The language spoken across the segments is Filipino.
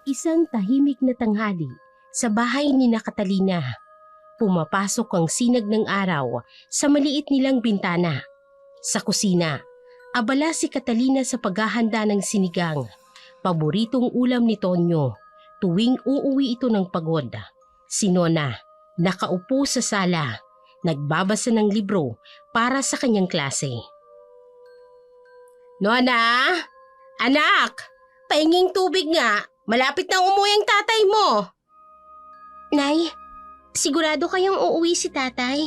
Isang tahimik na tanghali sa bahay ni na Catalina. Pumapasok ang sinag ng araw sa maliit nilang bintana. Sa kusina, abala si Catalina sa paghahanda ng sinigang, paboritong ulam ni Tonyo tuwing uuwi ito ng pagod. Si Nona, nakaupo sa sala, nagbabasa ng libro para sa kanyang klase. Nona! Anak! Painging tubig nga! Malapit nang umuwi ang tatay mo! Nay, sigurado kayong uuwi si tatay?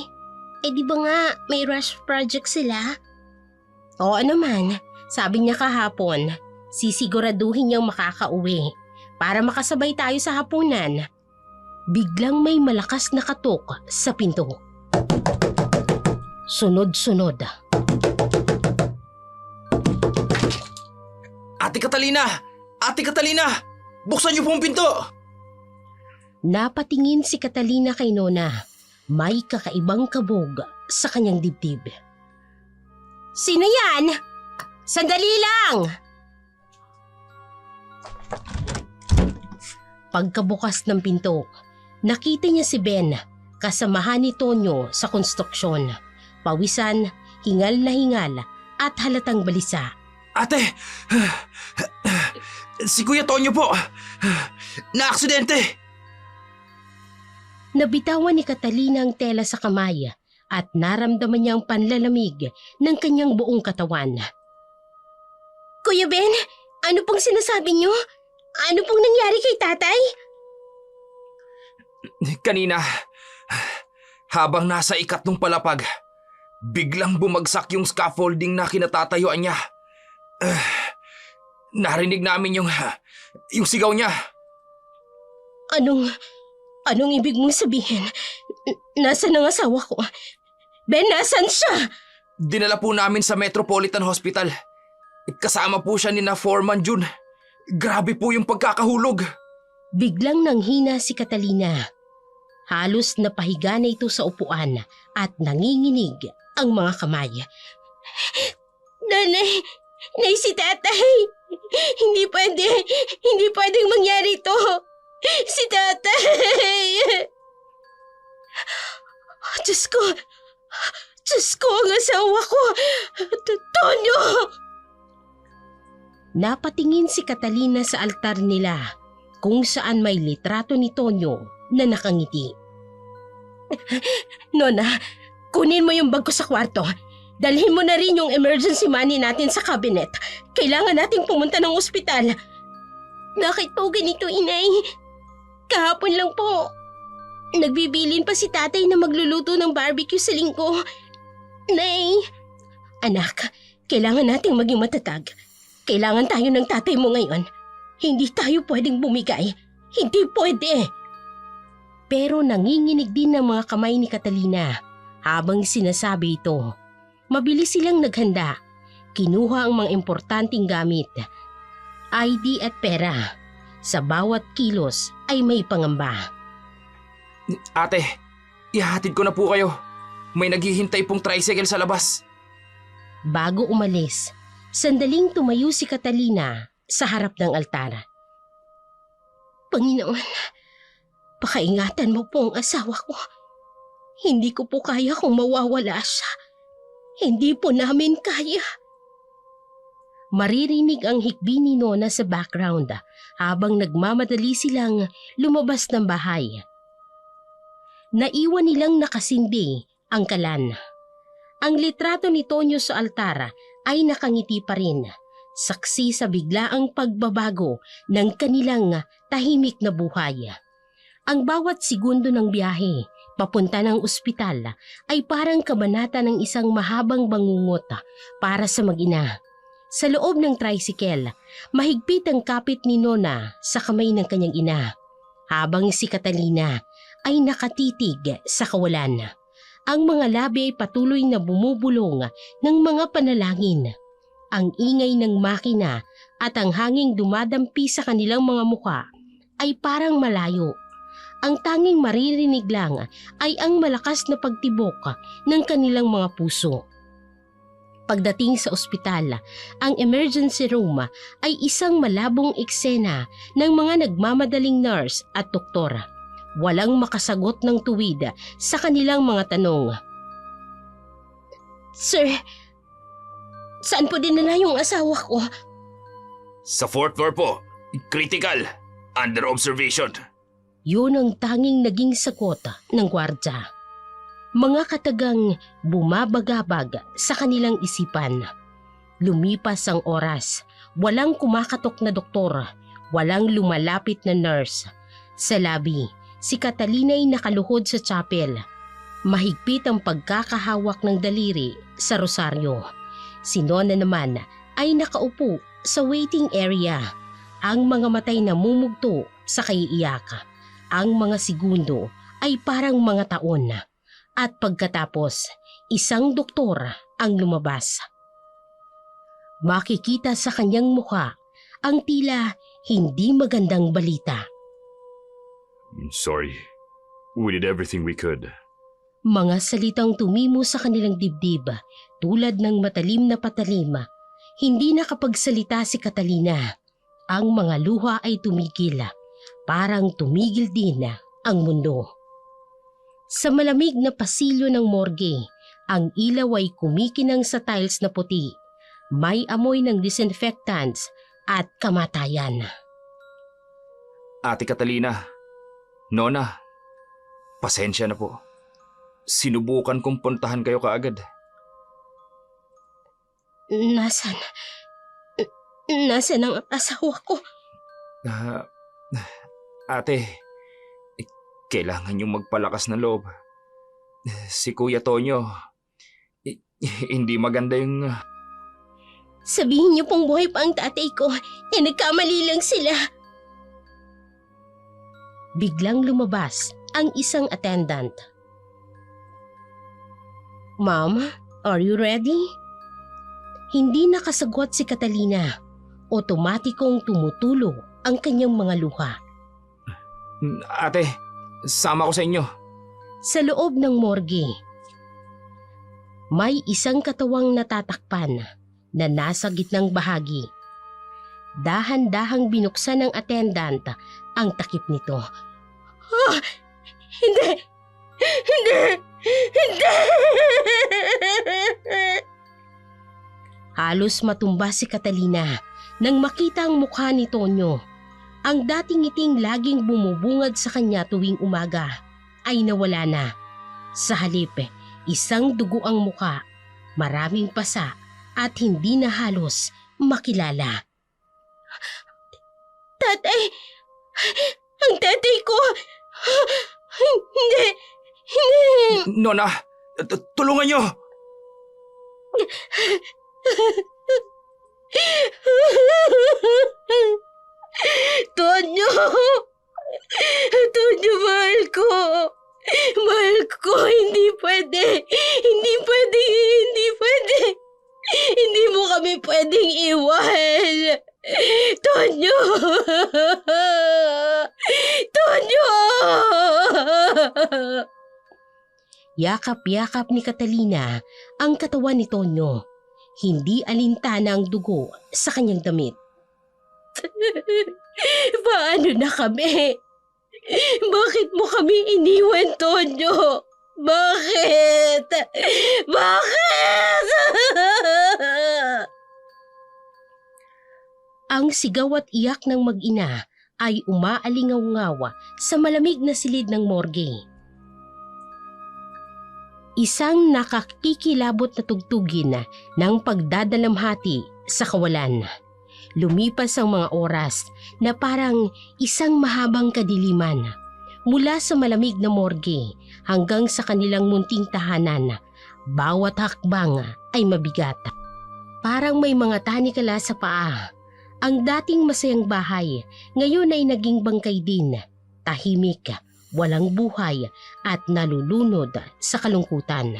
Eh di ba nga may rush project sila? Oo naman, sabi niya kahapon, sisiguraduhin niyang makakauwi para makasabay tayo sa hapunan. Biglang may malakas na katok sa pinto. Sunod-sunod. Ate Catalina! Ate Catalina! Buksan niyo po ang pinto! Napatingin si Catalina kay Nona. May kakaibang kabog sa kanyang dibdib. Sino yan? Sandali lang! Pagkabukas ng pinto, nakita niya si Ben, kasamahan ni Tonyo sa konstruksyon. Pawisan, hingal na hingal at halatang balisa. Ate! Si Kuya Tonyo po! Na-aksidente! Nabitawan ni Catalina ang tela sa kamay at naramdaman niya ang panlalamig ng kanyang buong katawan. Kuya Ben, ano pong sinasabi niyo? Ano pong nangyari kay tatay? Kanina, habang nasa ikatlong palapag, biglang bumagsak yung scaffolding na kinatatayuan niya. Narinig namin yung sigaw niya. Anong ibig mong sabihin? Nasaan ang asawa ko? Ben, nasaan siya? Dinala po namin sa Metropolitan Hospital. Kasama po siya ni na Foreman June. Grabe po yung pagkakahulog. Biglang nanghina si Catalina. Halos napahiga na ito sa upuan at nanginginig ang mga kamay. Nanay, si tatay. Hindi pwedeng mangyari ito. Si tatay. Diyos ko, ang asawa ko. Tonyo. Napatingin si Catalina sa altar nila kung saan may litrato ni Tonyo na nakangiti. Nona, kunin mo yung bag ko sa kwarto. Dalhin mo na rin yung emergency money natin sa cabinet. Kailangan nating pumunta ng ospital. Bakit po ganito, inay? Kahapon lang po. Nagbibilin pa si tatay na magluluto ng barbecue sa linggo. Nay, anak, kailangan nating maging matatag. Kailangan tayo ng tatay mo ngayon. Hindi tayo pwedeng bumigay. Hindi pwede. Pero nanginginig din ng mga kamay ni Catalina habang sinasabi ito. Mabilis silang naghanda. Kinuha ang mga importanteng gamit. ID at pera. Sa bawat kilos ay may pangamba. Ate, ihahatid ko na po kayo. May naghihintay pong tricycle sa labas. Bago umalis, sandaling tumayo si Catalina sa harap ng altar. Panginoon, pakaingatan mo po ang asawa ko. Hindi ko po kaya kung mawawala siya. Hindi po namin kaya. Maririnig ang hikbi ni Nona sa background habang nagmamadali silang lumabas ng bahay. Naiwan nilang nakasindi ang kalan. Ang litrato ni Tonyo sa altar ay nakangiti pa rin, saksi sa biglaang pagbabago ng kanilang tahimik na buhay. Ang bawat segundo ng biyahe papunta ng ospital ay parang kabanata ng isang mahabang bangungot para sa mag-ina. Sa loob ng tricycle, mahigpit ang kapit ni Nona sa kamay ng kanyang ina, habang si Catalina ay nakatitig sa kawalan. Ang mga labi ay patuloy na bumubulong ng mga panalangin. Ang ingay ng makina at ang hanging dumadampi sa kanilang mga mukha ay parang malayo. Ang tanging maririnig lang ay ang malakas na pagtibok ng kanilang mga puso. Pagdating sa ospital, ang emergency room ay isang malabong eksena ng mga nagmamadaling nurse at doktor. Walang makasagot ng tuwid sa kanilang mga tanong. Sir, saan po dinala yung asawa ko? Sa 4th floor po. Critical. Under observation. Yun ang tanging naging sagot ng gwardya. Mga katagang bumabagabag sa kanilang isipan. Lumipas ang oras, walang kumakatok na doktor, walang lumalapit na nurse. Sa labi, si Catalina ay nakaluhod sa chapel. Mahigpit ang pagkakahawak ng daliri sa rosaryo. Si Nona naman ay nakaupo sa waiting area. Ang mga matay namumugto sa kaiiyak. Ang mga segundo ay parang mga taon. At pagkatapos, isang doktor ang lumabas. Makikita sa kanyang mukha ang tila hindi magandang balita. Sorry. We did everything we could. Mga salitang tumimo sa kanilang dibdib tulad ng matalim na patalim. Hindi nakapagsalita si Catalina. Ang mga luha ay tumigil. Parang tumigil din ang mundo. Sa malamig na pasilyo ng morgue, ang ilaw ay kumikinang sa tiles na puti. May amoy ng disinfectants at kamatayan. Ate Catalina, Nona, pasensya na po. Sinubukan kong puntahan kayo kaagad. Nasaan ang asawa ko? Ate, kailangan niyong magpalakas ng loob. Si Kuya Tonyo, hindi maganda yung... Sabihin niyo pong buhay pa ang tatay ko, nagkamali lang sila. Biglang lumabas ang isang attendant. Ma'am, are you ready? Hindi nakasagot si Catalina. Otomatikong tumutulo ang kanyang mga luha. Ate, sama ko sa inyo. Sa loob ng morgue, may isang katawang natatakpan na nasa gitnang bahagi. Dahan-dahang binuksan ng attendant ang takip nito. Hindi! Hindi! Hindi! Halos matumba si Catalina nang makita ang mukha ni Tonyo. Ang dating ngiting laging bumubungad sa kanya tuwing umaga ay nawala na. Sa halip, isang dugo ang mukha, maraming pasa at hindi na halos makilala. Tatay! Ang tatay ko! Hindi! Hindi! Nona, tulungan niyo! Tonyo! Tonyo, mahal ko! Mahal ko! Hindi pwede! Hindi pwede! Hindi pwede! Hindi mo kami pwedeng iwan! Tonyo! Tonyo! Yakap-yakap ni Catalina ang katawan ni Tonyo. Hindi alintana ang dugo sa kanyang damit. Paano na kami? Bakit mo kami iniwan, Tonyo? Bakit? Bakit? Ang sigaw at iyak ng mag-ina ay umaalingaw-ngaw sa malamig na silid ng morgue. Isang nakakikilabot na tugtugin ng pagdadalamhati sa kawalan. Lumipas ang mga oras na parang isang mahabang kadiliman. Mula sa malamig na morgue hanggang sa kanilang munting tahanan, bawat hakbang ay mabigat. Parang may mga tanikala sa paa. Ang dating masayang bahay, ngayon ay naging bangkay din. Tahimik, walang buhay at nalulunod sa kalungkutan.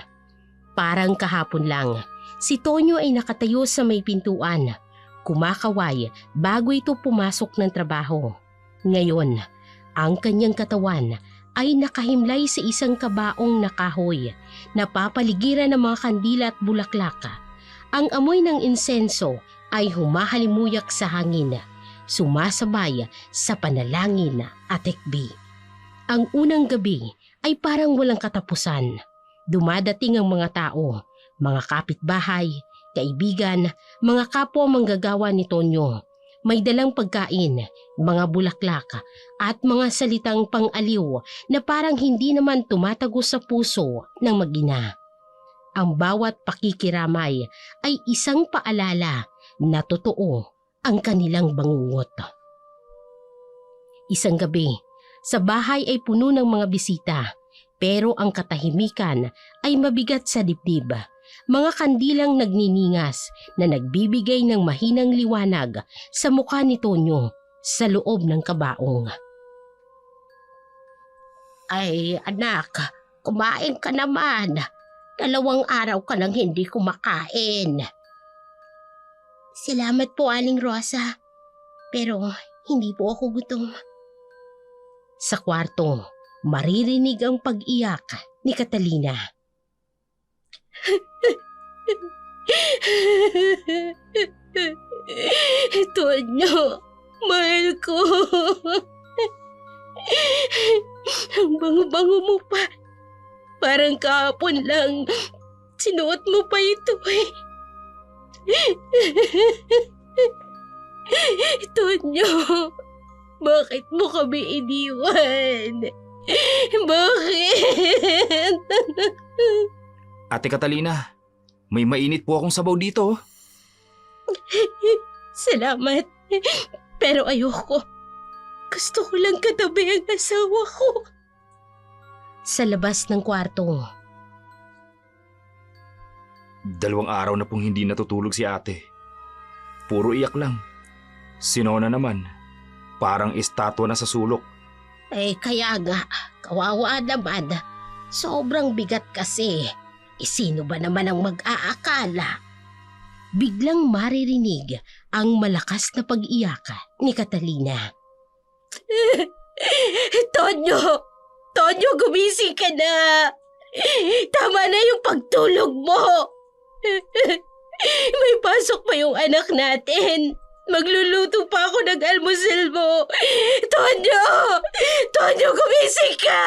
Parang kahapon lang, si Tonyo ay nakatayo sa may pintuan. Kumakaway bago ito pumasok ng trabaho. Ngayon, ang kanyang katawan ay nakahimlay sa isang kabaong na kahoy na papaligiran ng mga kandila at bulaklak. Ang amoy ng insenso ay humahalimuyak sa hangin, sumasabay sa panalangin at tekbi. Ang unang gabi ay parang walang katapusan. Dumadating ang mga tao, mga kapitbahay, kaibigan, mga kapwa manggagawa ni Tonyo. May dalang pagkain, mga bulaklak at mga salitang pang-aliw na parang hindi naman tumatago sa puso ng mag-ina. Ang bawat pakikiramay ay isang paalala na totoo ang kanilang bangungot. Isang gabi, sa bahay ay puno ng mga bisita, pero ang katahimikan ay mabigat sa dibdib. Mga kandilang nagniningas na nagbibigay ng mahinang liwanag sa mukha ni Tonyo sa loob ng kabaong. Ay anak, kumain ka naman. 2 araw ka nang hindi kumakain. Salamat po, Aling Rosa. Pero hindi po ako gutom. Sa kwarto, maririnig ang pag-iyak ni Catalina. Tonyo, mahal ko. Ang bango-bango mo pa. Parang kahapon lang. Sinuot mo pa ito eh. Tonyo, bakit mo kami iniwan? Bakit? Ate Catalina, may mainit po akong sabaw dito. Salamat. Pero ayoko. Gusto ko lang katabi ang asawa ko. Sa labas ng kwarto. 2 araw na pong hindi natutulog si ate. Puro iyak lang. Si Nona naman, parang estatwa na sa sulok. Kaya nga, kawawa naman. Sobrang bigat kasi. Sino ba naman ang mag-aakala? Biglang maririnig ang malakas na pag-iyak ni Catalina. Tonyo! Tonyo, gumising ka na! Tama na yung pagtulog mo! May pasok pa yung anak natin. Magluluto pa ako ng almusal mo. Tonyo! Tonyo, gumising ka!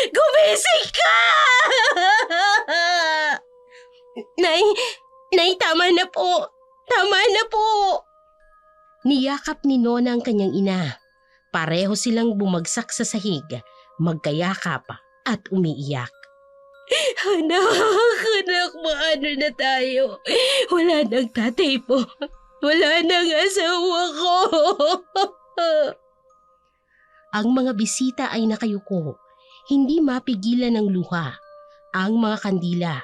Gumising ka! Nay, tama na po. Tama na po. Niyakap ni Nona ang kanyang ina. Pareho silang bumagsak sa sahig, magkayakap at umiiyak. Anak, maano na tayo? Wala nang tatay po. Wala nang asawa ko. Ang mga bisita ay nakayuko. Hindi mapigilan ng luha. Ang mga kandila.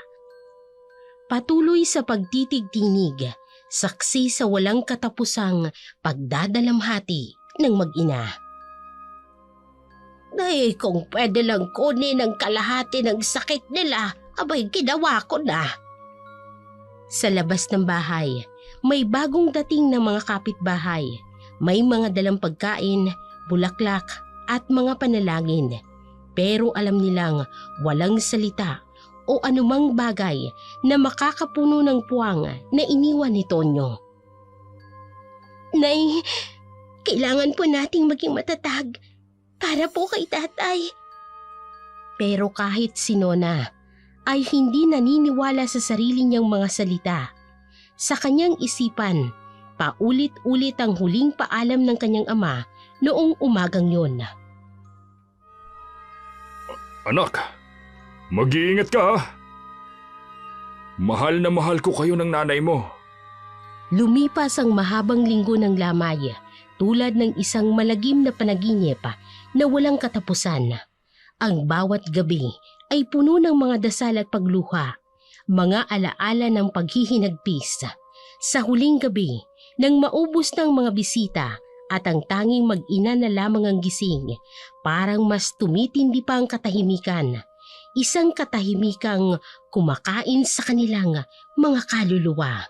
Patuloy sa pagtitig-tinig, saksi sa walang katapusang pagdadalamhati ng mag-ina. Ay, kung pwede lang kunin ang kalahati ng sakit nila, abay ginawa ko na. Sa labas ng bahay, may bagong dating na mga kapitbahay. May mga dalang pagkain, bulaklak at mga panalangin. Pero alam nilang walang salita o anumang bagay na makakapuno ng puwang na iniwan ni Tonyo. Nay, kailangan po nating maging matatag para po kay tatay. Pero kahit si Nona ay hindi naniniwala sa sarili niyang mga salita. Sa kanyang isipan, paulit-ulit ang huling paalam ng kanyang ama noong umagang yon. Anak, mag-iingat ka. Mahal na mahal ko kayo ng nanay mo. Lumipas ang mahabang linggo ng lamay, tulad ng isang malagim na panaginip na walang katapusan. Ang bawat gabi ay puno ng mga dasal at pagluha, mga alaala ng paghihinagpis. Sa huling gabi, nang maubos ng mga bisita at ang tanging mag-ina na lamang ang gising, parang mas tumitindi pa ang katahimikan. Isang katahimikang kumakain sa kanilang mga kaluluwa.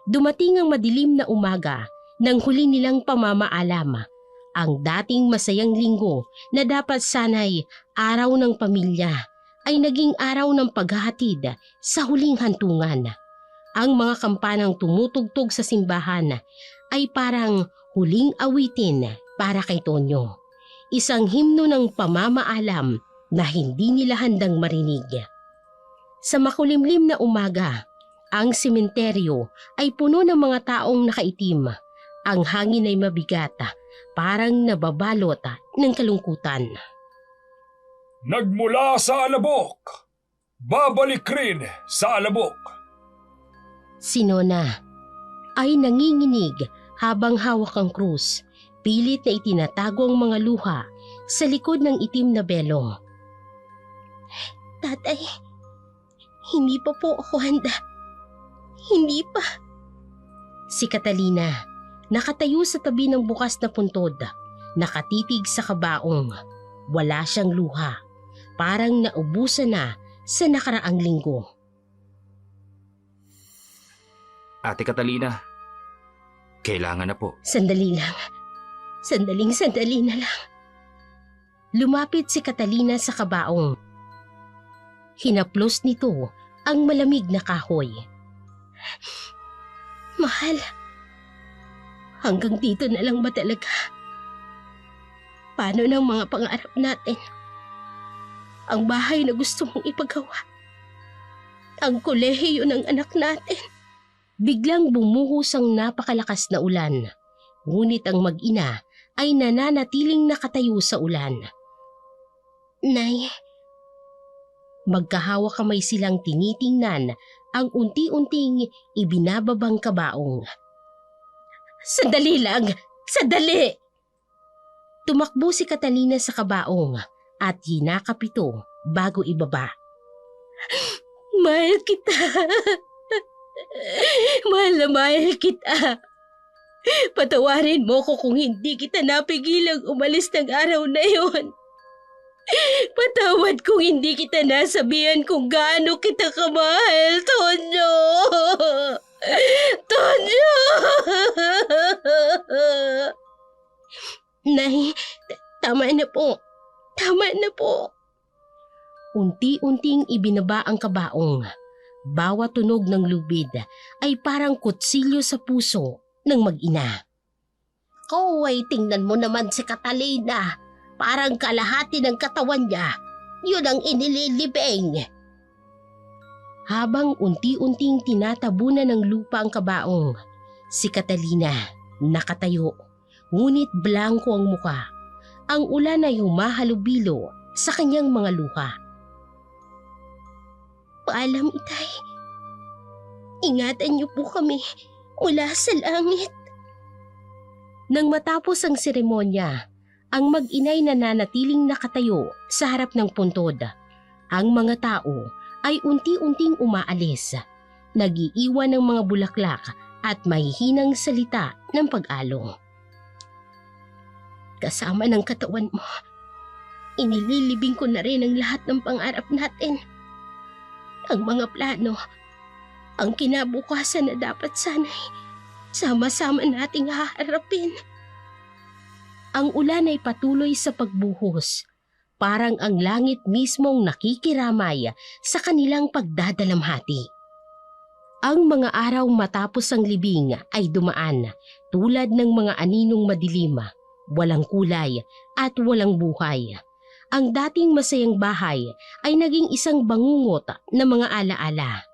Dumating ang madilim na umaga nang huli nilang pamamaalam. Ang dating masayang linggo na dapat sana'y araw ng pamilya ay naging araw ng paghahatid sa huling hantungan. Ang mga kampanang tumutugtog sa simbahan ay parang huling awitin para kay Tonyo. Isang himno ng pamamaalam na hindi nila handang marinig. Sa makulimlim na umaga, ang sementeryo ay puno ng mga taong nakaitim. Ang hangin ay mabigat, parang nababalot ng kalungkutan. Nagmula sa alabok, babalik rin sa alabok. Si Nona ay nanginginig habang hawak ang krus. Pilit na itinatago ang mga luha sa likod ng itim na belo. Tatay, hindi pa po ako handa. Hindi pa. Si Catalina, nakatayo sa tabi ng bukas na puntod, nakatitig sa kabaong. Wala siyang luha. Parang naubusan na sa nakaraang linggo. Ate Catalina, kailangan na po. Sandali lang. Sandali na lang. Lumapit si Catalina sa kabaong. Hinaplos nito ang malamig na kahoy. Mahal, hanggang dito na lang ba talaga? Paano ng mga pangarap natin? Ang bahay na gusto mong ipagawa? Ang kolehiyo ng anak natin? Biglang bumuhos ang napakalakas na ulan. Ngunit ang mag-ina ay nananatiling nakatayo sa ulan. Nay, magkahawak kamay silang tinitingnan ang unti-unting ibinababang kabaong. Sandali lang! Sandali! Tumakbo si Catalina sa kabaong at hinakap ito bago ibaba. Mahal kita! Mahal na mahal kita! Patawarin mo ko kung hindi kita napigilang umalis ng araw na yon. Patawad kung hindi kita nasabihan kung gaano kita kamahal, Tonyo! Tonyo! Nay, tama na po. Tama na po. Unti-unting ibinaba ang kabaong. Bawat tunog ng lubid ay parang kutsilyo sa puso ng mag-ina. Kaway, tingnan mo naman si Catalina. Parang kalahati ng katawan niya. Yun ang inililibing. Habang unti-unting tinatabunan ng lupa ang kabaong, si Catalina nakatayo, ngunit blanko ang muka. Ang ulan ay humahalubilo sa kanyang mga luha. Paalam, Itay. Ingatan niyo po kami mula sa langit. Nang matapos ang seremonya, ang mag-inay nananatiling nakatayo sa harap ng puntod. Ang mga tao ay unti-unting umaalis, nag-iiwan ng mga bulaklak at mahihinang salita ng pag-along. Kasama ng katawan mo, inililibing ko na rin ang lahat ng pangarap natin. Ang mga plano, ang kinabukasan na dapat sana'y sama-sama nating haharapin. Ang ulan ay patuloy sa pagbuhos, parang ang langit mismong nakikiramay sa kanilang pagdadalamhati. Ang mga araw matapos ang libing ay dumaan tulad ng mga aninong madilim, walang kulay at walang buhay. Ang dating masayang bahay ay naging isang bangungot na mga alaala.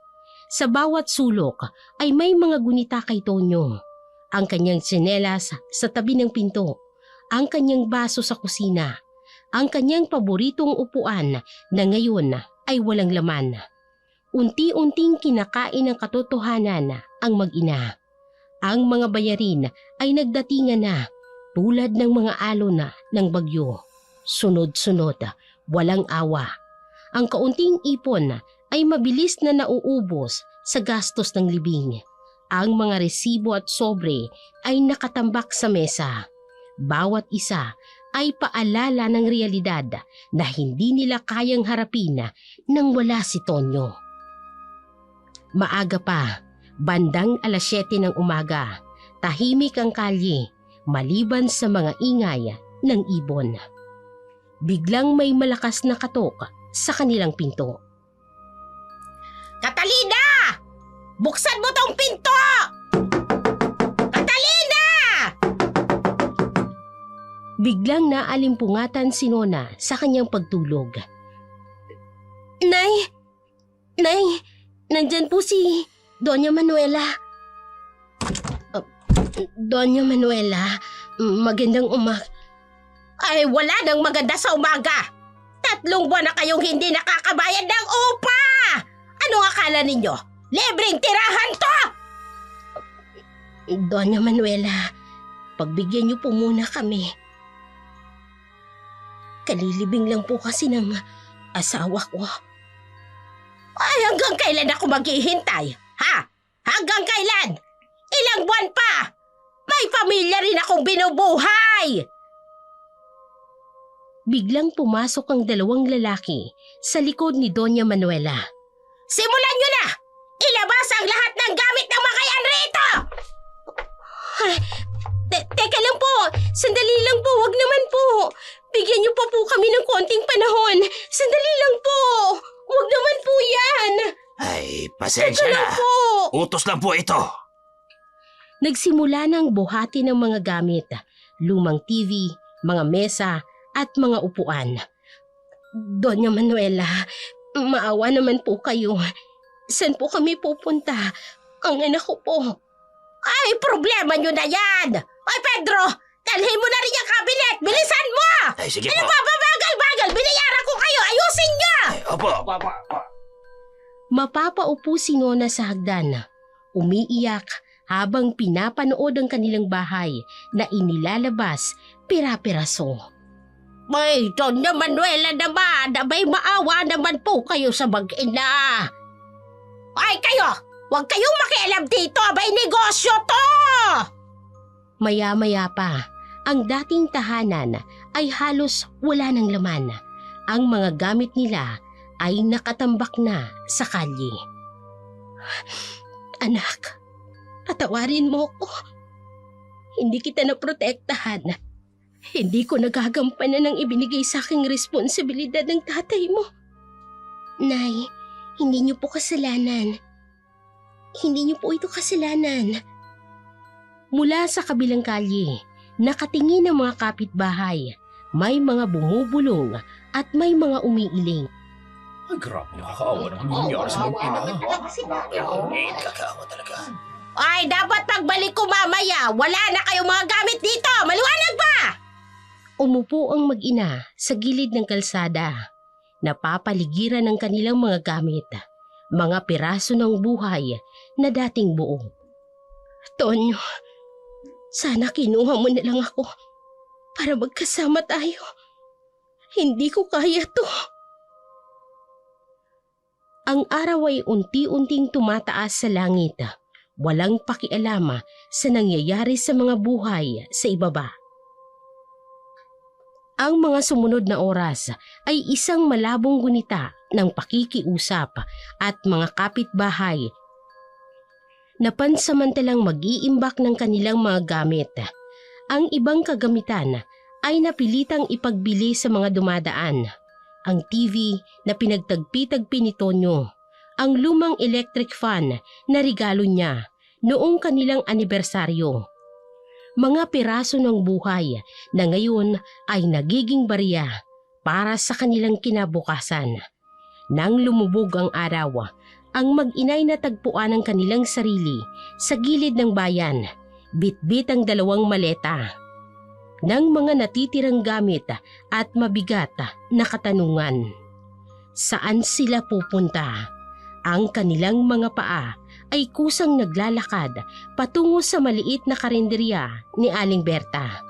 Sa bawat sulok ay may mga gunita kay Tonyo. Ang kanyang tsinelas sa tabi ng pinto, ang kanyang baso sa kusina, ang kanyang paboritong upuan na ngayon ay walang laman. Unti-unting kinakain ng katotohanan ang mag-ina. Ang mga bayarin ay nagdatingan na tulad ng mga alon ng bagyo. Sunod-sunod, walang awa. Ang kaunting ipon ay mabilis na nauubos sa gastos ng libing. Ang mga resibo at sobre ay nakatambak sa mesa. Bawat isa ay paalala ng realidad na hindi nila kayang harapin nang wala si Tonyo. Maaga pa, bandang 7:00 ng umaga, tahimik ang kalye maliban sa mga ingay ng ibon. Biglang may malakas na katok sa kanilang pinto. Catalina! Buksan mo tong pinto! Catalina! Biglang naalimpungatan si Nona sa kanyang pagtulog. Nay! Nay! Nandyan po si Doña Manuela. Doña Manuela, magandang Ay, wala nang maganda sa umaga. 3 buwan na kayong hindi nakakabayad ng upa! Ano akala ninyo? Libreng tirahan to! Doña Manuela, pagbigyan niyo po muna kami. Kalilibing lang po kasi ng asawa ko. Ay, hanggang kailan ako maghihintay? Ha? Hanggang kailan? Ilang buwan pa? May pamilya rin akong binubuhay! Biglang pumasok ang 2 lalaki sa likod ni Doña Manuela. Simulan nyo na! Ilabas ang lahat ng gamit ng mga yan rito! Teka lang po! Sandali lang po! Wag naman po! Bigyan niyo pa po kami ng konting panahon! Sandali lang po! Wag naman po yan! Ay, pasensya Teka na. lang po! Utos lang po ito. Nagsimula ng buhati ng mga gamit, lumang TV, mga mesa, at mga upuan. Doña Manuela, maawa naman po kayo. Saan po kami pupunta? Ang anak ko po. Ay, problema nyo na yan! Ay, Pedro! Dalhin mo na rin yung kabinet! Bilisan mo! Ay, sige Ano po. ba bagal-bagal? Binayaran ko kayo! Ayusin nyo! Ay, opo. Mapapaupo si Nona sa hagdan. Umiiyak habang pinapanood ang kanilang bahay na inilalabas pira-piraso. May Doña Manuela naman, may maawa naman po kayo sa mag-ina. Ay kayo, huwag kayong makialam dito, may negosyo to! Maya-maya pa, ang dating tahanan ay halos wala ng laman. Ang mga gamit nila ay nakatambak na sa kalye. Anak, patawarin mo ko. Hindi kita naprotektahan. Hindi ko nagagampanan ng ibinigay sa aking responsibilidad ng tatay mo. Nay, hindi niyo po kasalanan. Hindi niyo po ito kasalanan. Mula sa kabilang kalye, nakatingin ang mga kapitbahay. May mga bumubulong at may mga umiiling. Ay, grabe, nakakaawa naman yung nangyari sa mag-ina. Kakaawa talaga. Ay, dapat pagbalik ko mamaya, wala na kayong mga gamit dito! Maliwanag ba? Umupo ang mag-ina sa gilid ng kalsada. Napapaligiran ng kanilang mga gamit, mga piraso ng buhay na dating buo. Tonyo, sana kinuha mo na lang ako para magkasama tayo. Hindi ko kaya to. Ang araw ay unti-unting tumataas sa langit. Walang pakialama sa nangyayari sa mga buhay sa ibaba. Ang mga sumunod na oras ay isang malabong gunita ng pakikiusap at mga kapitbahay na pansamantalang mag-iimbak ng kanilang mga gamit. Ang ibang kagamitan ay napilitang ipagbili sa mga dumadaan. Ang TV na pinagtagpi-tagpi ni Tonyo, ang lumang electric fan na regalo niya noong kanilang anibersaryo. Mga piraso ng buhay na ngayon ay nagiging barya para sa kanilang kinabukasan. Nang lumubog ang araw, ang mag-inay natagpuan ang kanilang sarili sa gilid ng bayan, bitbit ang 2 maleta ng mga natitirang gamit at mabigat na katanungan. Saan sila pupunta? Ang kanilang mga paa ay kusang naglalakad patungo sa maliit na karinderya ni Aling Berta,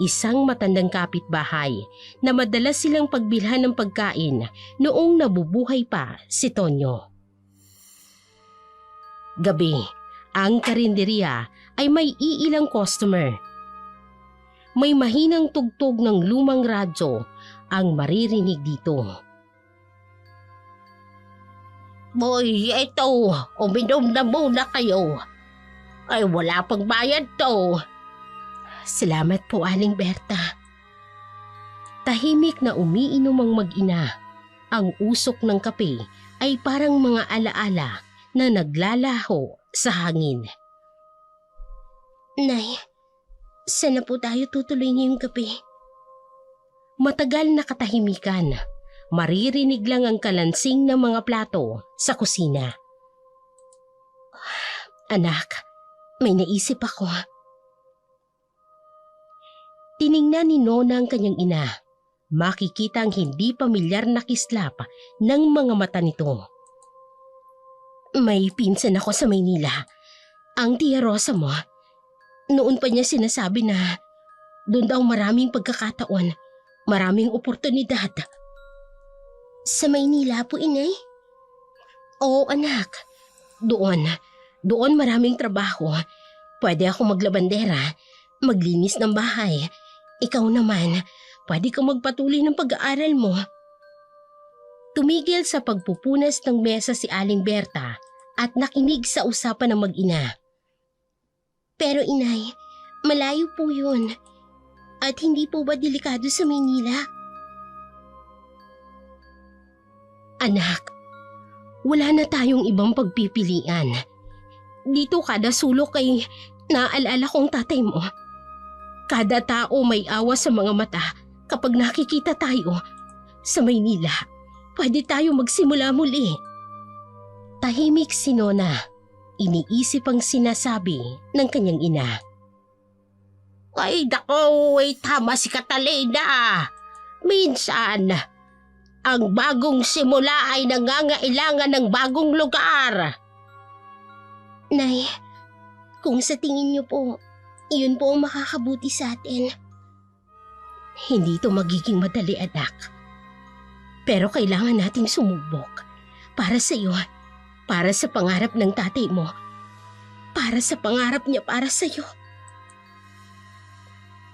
isang matandang kapitbahay na madalas silang pagbilhan ng pagkain noong nabubuhay pa si Tonyo. Gabi, ang karinderya ay may iilang customer. May mahinang tugtog ng lumang radyo ang maririnig dito. Boy, ito, uminom na muna kayo. Ay, wala pang bayad to. Salamat po, Aling Berta. Tahimik na umiinom ang mag-ina. Ang usok ng kape ay parang mga alaala na naglalaho sa hangin. Nay, saan na po tayo tutuloy ngayong gabi? Matagal na katahimikan. Maririnig lang ang kalansing ng mga plato sa kusina. Anak, may naisip ako. Tiningnan ni Nona ang kanyang ina. Makikita ang hindi pamilyar na kislap ng mga mata nito. May pinsan ako sa Maynila. Ang Tia Rosa mo. Noon pa niya sinasabi na doon daw maraming pagkakataon, maraming oportunidad. Sa Maynila po, inay? Oo, anak. Doon maraming trabaho. Pwede ako maglabandera, maglinis ng bahay. Ikaw naman, pwede kang magpatuloy ng pag-aaral mo. Tumigil sa pagpupunas ng mesa si Aling Berta at nakinig sa usapan ng mag-ina. Pero inay, malayo po yun. At hindi po ba delikado sa Maynila? Anak, wala na tayong ibang pagpipilian. Dito kada sulok ay naaalala kong tatay mo. Kada tao may awa sa mga mata kapag nakikita tayo. Sa Maynila, pwede tayo magsimula muli. Tahimik si Nona. Iniisip ang sinasabi ng kanyang ina. Ay dako, tama si Catalina. Minsan, ang bagong simula ay nangangailangan ng bagong lugar. Nay, kung sa tingin niyo po, iyon po ang makakabuti sa atin. Hindi ito magiging madali, anak. Pero kailangan nating sumubok. Para sa iyo, para sa pangarap ng tatay mo, para sa pangarap niya para sa iyo.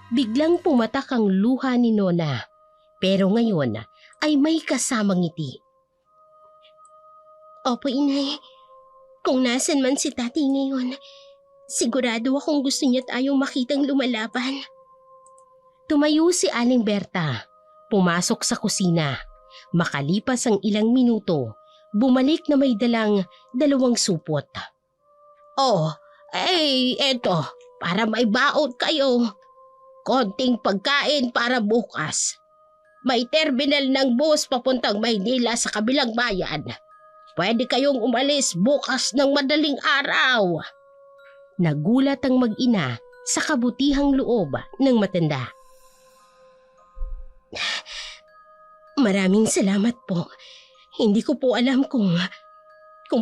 Biglang pumatak ang luha ni Nona, pero ngayon ay may kasamang ngiti. Opo, inay. Kung nasan man si tatay ngayon, sigurado akong gusto niya tayong makitang lumalaban. Tumayo si Aling Berta. Pumasok sa kusina. Makalipas ang ilang minuto, bumalik na may dalang 2 supot. Oh, eto, para may baon kayo. Konting pagkain para bukas. May terminal ng bus papuntang Maynila sa kabilang bayan. Pwede kayong umalis bukas ng madaling araw. Nagulat ang mag-ina sa kabutihang loob ng matanda. Maraming salamat po. Hindi ko po alam kung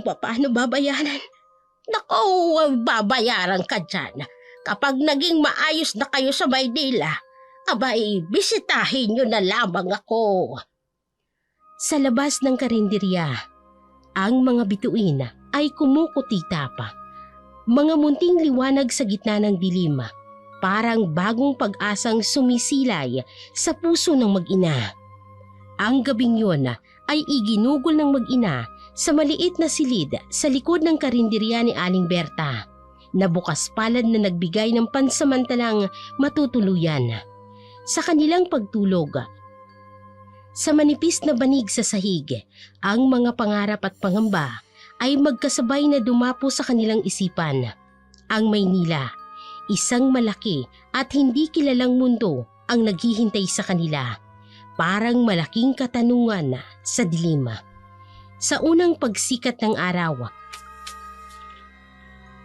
paano babayaran. Naku, babayaran ka dyan. Kapag naging maayos na kayo sa Maynila, abay, bisitahin nyo na lamang ako. Sa labas ng karinderya, ang mga bituin ay kumukutita pa. Mga munting liwanag sa gitna ng dilim, parang bagong pag-asang sumisilay sa puso ng mag-ina. Ang gabing yun ay iginugol ng mag-ina sa maliit na silid sa likod ng karinderya ni Aling Berta, na bukas palad na nagbigay ng pansamantalang matutuluyan. Sa kanilang pagtulog, sa manipis na banig sa sahig, ang mga pangarap at pangamba ay magkasabay na dumapo sa kanilang isipan. Ang Maynila, isang malaki at hindi kilalang mundo ang naghihintay sa kanila. Parang malaking katanungan sa dilim. Sa unang pagsikat ng araw,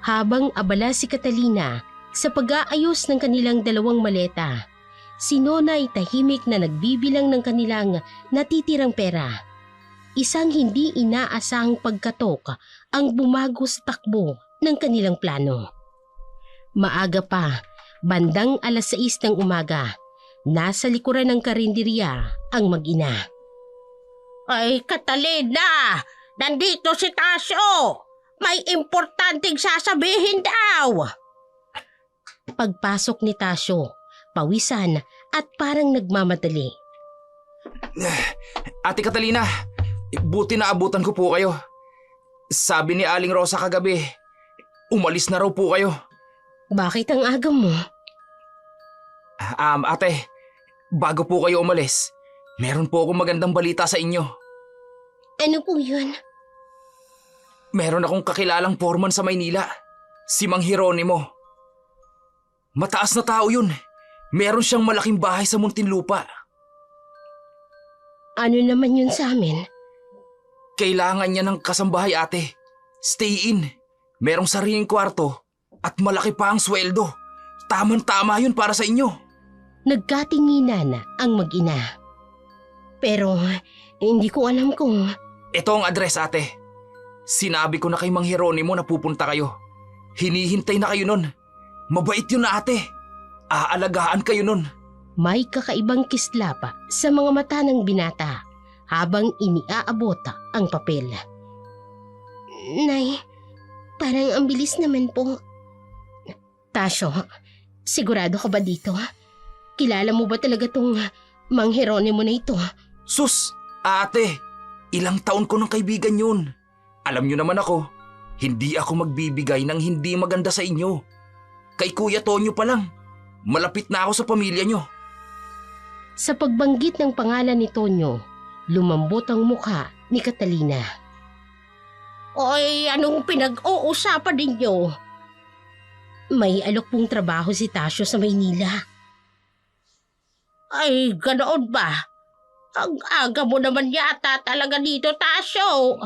habang abala si Catalina sa pag-aayos ng kanilang 2 maleta, si Nona ay tahimik na nagbibilang ng kanilang natitirang pera. Isang hindi inaasahang pagkatok ang bumago sa takbo ng kanilang plano. Maaga pa, bandang 6:00 ng umaga, nasa likuran ng karinderya ang mag-ina. Ay, Catalina! Nandito si Tasyo! May importanteng sasabihin daw! Pagpasok ni Tasyo, pawisan at parang nagmamadali. Ate Catalina, buti na abutan ko po kayo. Sabi ni Aling Rosa kagabi, umalis na raw po kayo. Bakit ang aga mo? Ate, bago po kayo umalis, meron po akong magandang balita sa inyo. Ano po yun? Meron akong kakilalang foreman sa Maynila. Si Mang Hieronimo. Mataas na tao yun. Meron siyang malaking bahay sa Muntinlupa. Ano naman yun sa amin? Kailangan niya ng kasambahay, ate. Stay in. Merong sariling kwarto at malaki pa ang sweldo. Tamang-tama yun para sa inyo. Nagkatinginan ang mag-ina. Pero hindi ko alam kung... Ito ang address, ate. Sinabi ko na kay Mang Hieronimo na pupunta kayo. Hinihintay na kayo nun. Mabait yun na, ate. Aalagaan kayo nun. May kakaibang kislapa sa mga mata ng binata habang iniaabot ang papel. Nay, parang ang bilis naman po. Tasyo, sigurado ka ba dito? Kilala mo ba talaga tong Mang Hieronimo na ito? Sus, ate. Ilang taon ko ng kaibigan yun. Alam nyo naman ako, hindi ako magbibigay ng hindi maganda sa inyo. Kay Kuya Tonyo pa lang. Malapit na ako sa pamilya nyo. Sa pagbanggit ng pangalan ni Tonyo, lumambot ang mukha ni Catalina. Oy, anong pinag-uusapan ninyo? May alok pong trabaho si Tasyo sa Maynila. Ay, ganoon ba? Ang aga mo naman yata talaga dito, Tasyo.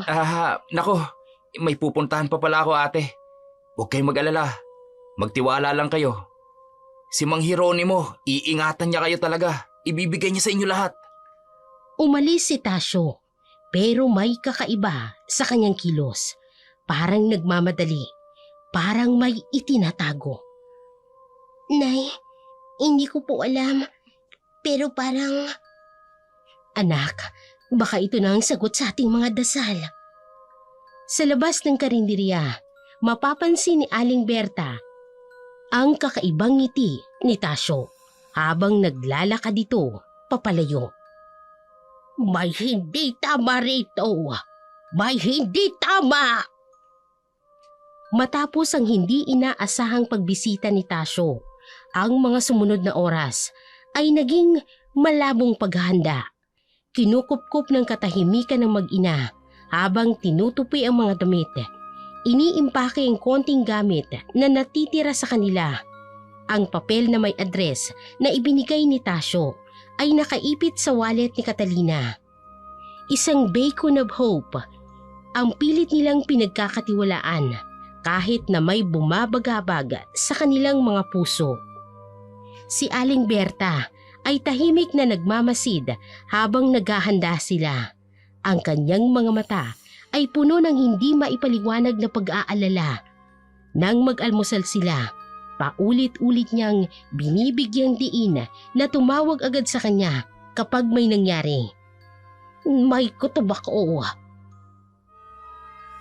Nako, may pupuntahan pa pala ako, ate. Huwag kayong mag-alala. Magtiwala lang kayo. Si Mang Hieronimo, iingatan niya kayo talaga. Ibibigay niya sa inyo lahat. Umalis si Tasyo, pero may kakaiba sa kanyang kilos. Parang nagmamadali, parang may itinatago. Nay, hindi ko po alam, pero parang... Anak, baka ito na ang sagot sa ating mga dasal. Sa labas ng karinderya, mapapansin ni Aling Berta ang kakaibang ngiti ni Tasyo habang naglalakad dito papalayo. May hindi tama rito. May hindi tama. Matapos ang hindi inaasahang pagbisita ni Tasyo, ang mga sumunod na oras ay naging malabong paghahanda. Kinukupkup ng katahimikan ng mag-ina habang tinutupi ang mga damit. Iniimpake ang konting gamit na natitira sa kanila. Ang papel na may address na ibinigay ni Tasyo ay nakaipit sa wallet ni Catalina. Isang beacon of hope ang pilit nilang pinagkakatiwalaan kahit na may bumabagabag sa kanilang mga puso. Si Aling Berta ay tahimik na nagmamasid habang naghahanda sila. Ang kanyang mga mata ay puno ng hindi maipaliwanag na pag-aalala. Nang mag-almusal sila, paulit-ulit niyang binibigyang diin na tumawag agad sa kanya kapag may nangyari. May kutob ako.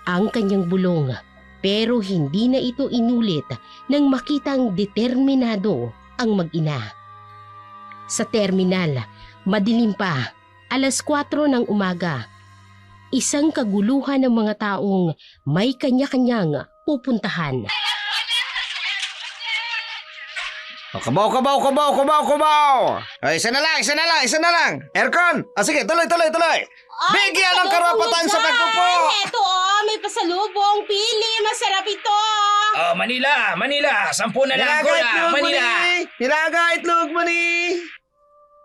Ang kanyang bulong, pero hindi na ito inulit nang makitang determinado ang mag-ina. Sa terminal, madilim pa, 4:00 ng umaga. Isang kaguluhan ng mga taong may kanya-kanyang pupuntahan. Kabaw! Ay, isa na lang! Aircon! Sige, tuloy! Bigyan ng karapatan sa pagpupo! Eto may pasalubong, pili, masarap ito! Manila! 10 na lang ko na, Manila! Nilaga itlog mo ni!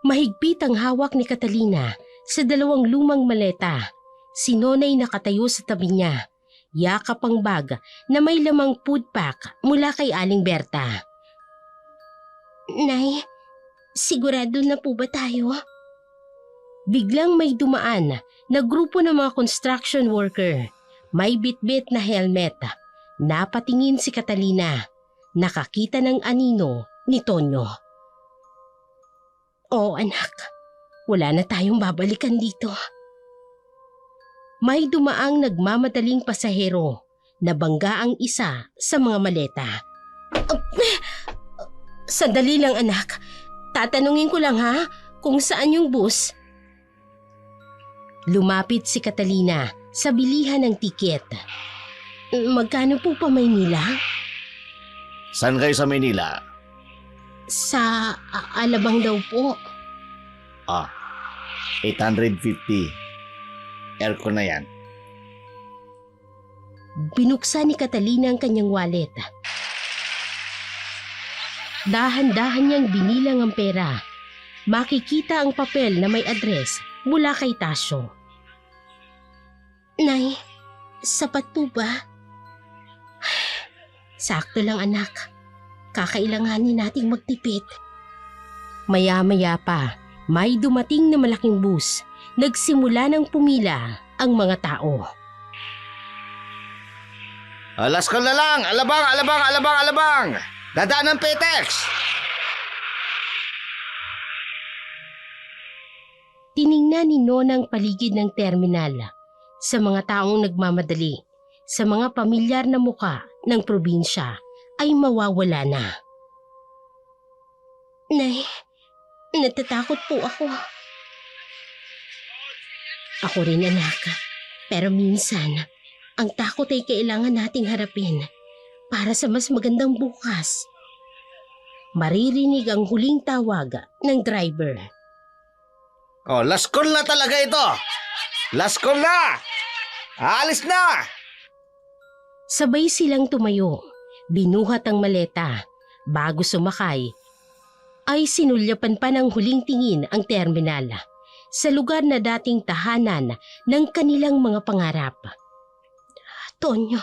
Mahigpit ang hawak ni Catalina sa 2 lumang maleta. Si Nonay nakatayo sa tabi niya. Yakap ang bag na may lamang food pack mula kay Aling Berta. Nay, sigurado na po ba tayo? Biglang may dumaan na grupo ng mga construction worker. May bitbit na helmet. Napatingin si Catalina. Nakakita ng anino ni Tonyo. Oh anak, wala na tayong babalikan dito. May dumaang nagmamadaling pasahero. Nabangga ang isa sa mga maleta. Sandali lang anak. Tatanungin ko lang ha kung saan yung bus. Lumapit si Catalina sa bilihan ng tiket. Magkano po pa Maynila? Saan kayo sa Maynila? Sa Alabang daw po. 850. Aircon na yan. binuksan ni Catalina ang kanyang wallet. Dahan-dahan niyang binilang ang pera. Makikita ang papel na may address mula kay Tasyo. Nay, sapat po ba? Sakto lang anak. Kakailanganin nating magtipid. Maya-maya pa, may dumating na malaking bus. Nagsimula ng pumila ang mga tao. Alas ko na lang! Alabang, alabang, alabang, alabang! Dadaan ng Petex! Tiningnan ni Nona ang paligid ng terminal. Sa mga taong nagmamadali, sa mga pamilyar na muka ng probinsya ay mawawala na. Nay, natatakot po ako. Ako rin anak, pero minsan, ang takot ay kailangan nating harapin para sa mas magandang bukas. Maririnig ang huling tawag ng driver. Oh, last call na talaga ito! Last call na! Alis na! Sabay silang tumayo, binuhat ang maleta. Bago sumakay, ay sinulyapan pa ng huling tingin ang terminal sa lugar na dating tahanan ng kanilang mga pangarap. Tonyo,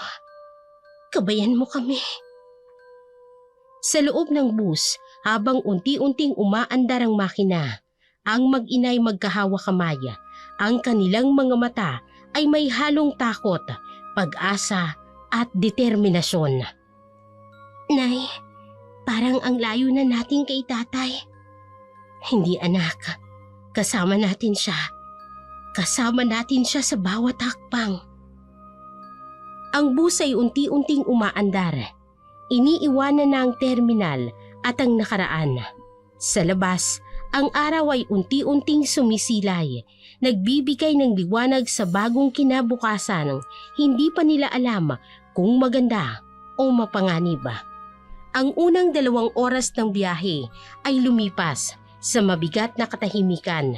kabayan mo kami. Sa loob ng bus, habang unti-unting umaandar ang makina, ang mag-inay magkahawa-kamay. Ang kanilang mga mata ay may halong takot, pag-asa at determinasyon. Nay, parang ang layo na natin kay tatay. Hindi anak, kasama natin siya. Kasama natin siya sa bawat hakbang. Ang bus ay unti-unting umaandar. Iniiwanan na ang terminal at ang nakaraan. Sa labas, ang araw ay unti-unting sumisilay, nagbibigay ng liwanag sa bagong kinabukasan. Hindi pa nila alam kung maganda o mapanganib. Ang unang 2 oras ng biyahe ay lumipas sa mabigat na katahimikan.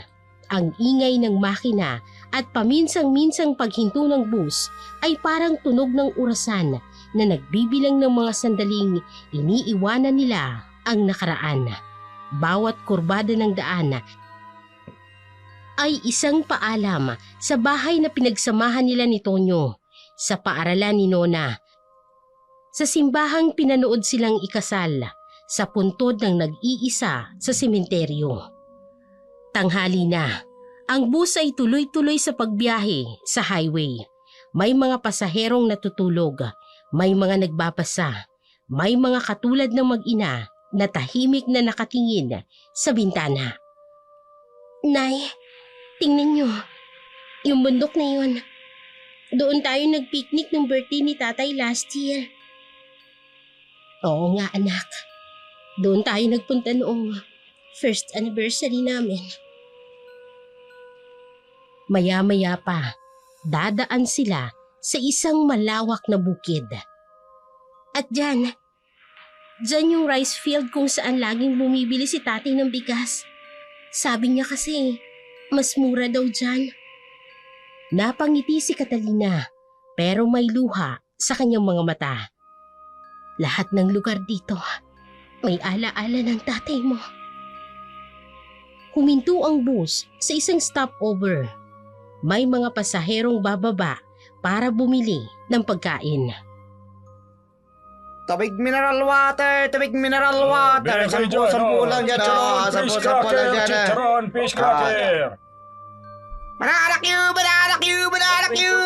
Ang ingay ng makina at paminsang-minsang paghinto ng bus ay parang tunog ng orasan na nagbibilang ng mga sandaling iniiwanan nila ang nakaraan. Bawat kurbada ng daan ay isang paalam sa bahay na pinagsamahan nila ni Tonyo, sa paaralan ni Nona, sa simbahang pinanood silang ikasal, sa puntod ng nag-iisa sa sementeryo. Tanghali na, ang bus ay tuloy-tuloy sa pagbiyahe sa highway. May mga pasaherong natutulog, may mga nagbabasa, may mga katulad ng mag-ina na tahimik na nakatingin sa bintana. Nay, tingnan niyo, yung bundok na yun. Doon tayo nag-picnic ng birthday ni tatay last year. Oo nga anak, doon tayo nagpunta noong first anniversary namin. Maya-maya pa, dadaan sila sa isang malawak na bukid. At diyan yung rice field kung saan laging bumibili si tatay ng bigas. Sabi niya kasi, mas mura daw dyan. Napangiti si Catalina, pero may luha sa kanyang mga mata. Lahat ng lugar dito, may ala-ala ng tatay mo. Huminto ang bus sa isang stopover. May mga pasaherong bababa para bumili ng pagkain. Tubig mineral water! Tubig mineral water! Sampu lang dyan! Sampu lang dyan! Chicharon, fish cracker! Bananak you! Bananak you! Bananak you!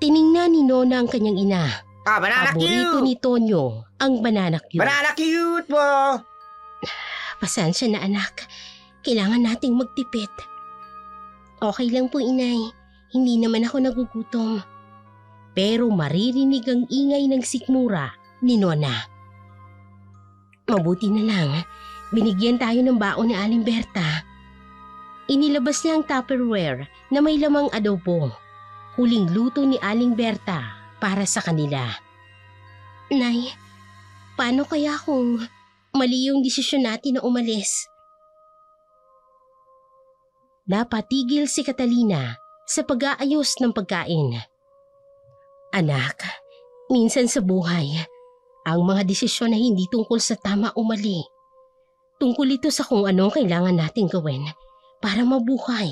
Tiningnan ni Nona ang kanyang ina. Bananak Paborito you! ni Tonyo ang banana cue. Bananak cute po! Pasensya na anak, kailangan nating magtipid. Okay lang po inay, hindi naman ako nagugutom. Pero maririnig ang ingay ng sikmura ni Nona. Mabuti na lang, binigyan tayo ng baon ni Aling Berta. Inilabas niya ang Tupperware na may lamang adobo. Huling luto ni Aling Berta para sa kanila. Nay, paano kaya kung mali yung desisyon natin na umalis? Napatigil si Catalina sa pag-aayos ng pagkain. Anak, minsan sa buhay, ang mga desisyon ay hindi tungkol sa tama o mali. Tungkol ito sa kung ano ang kailangan nating gawin para mabuhay.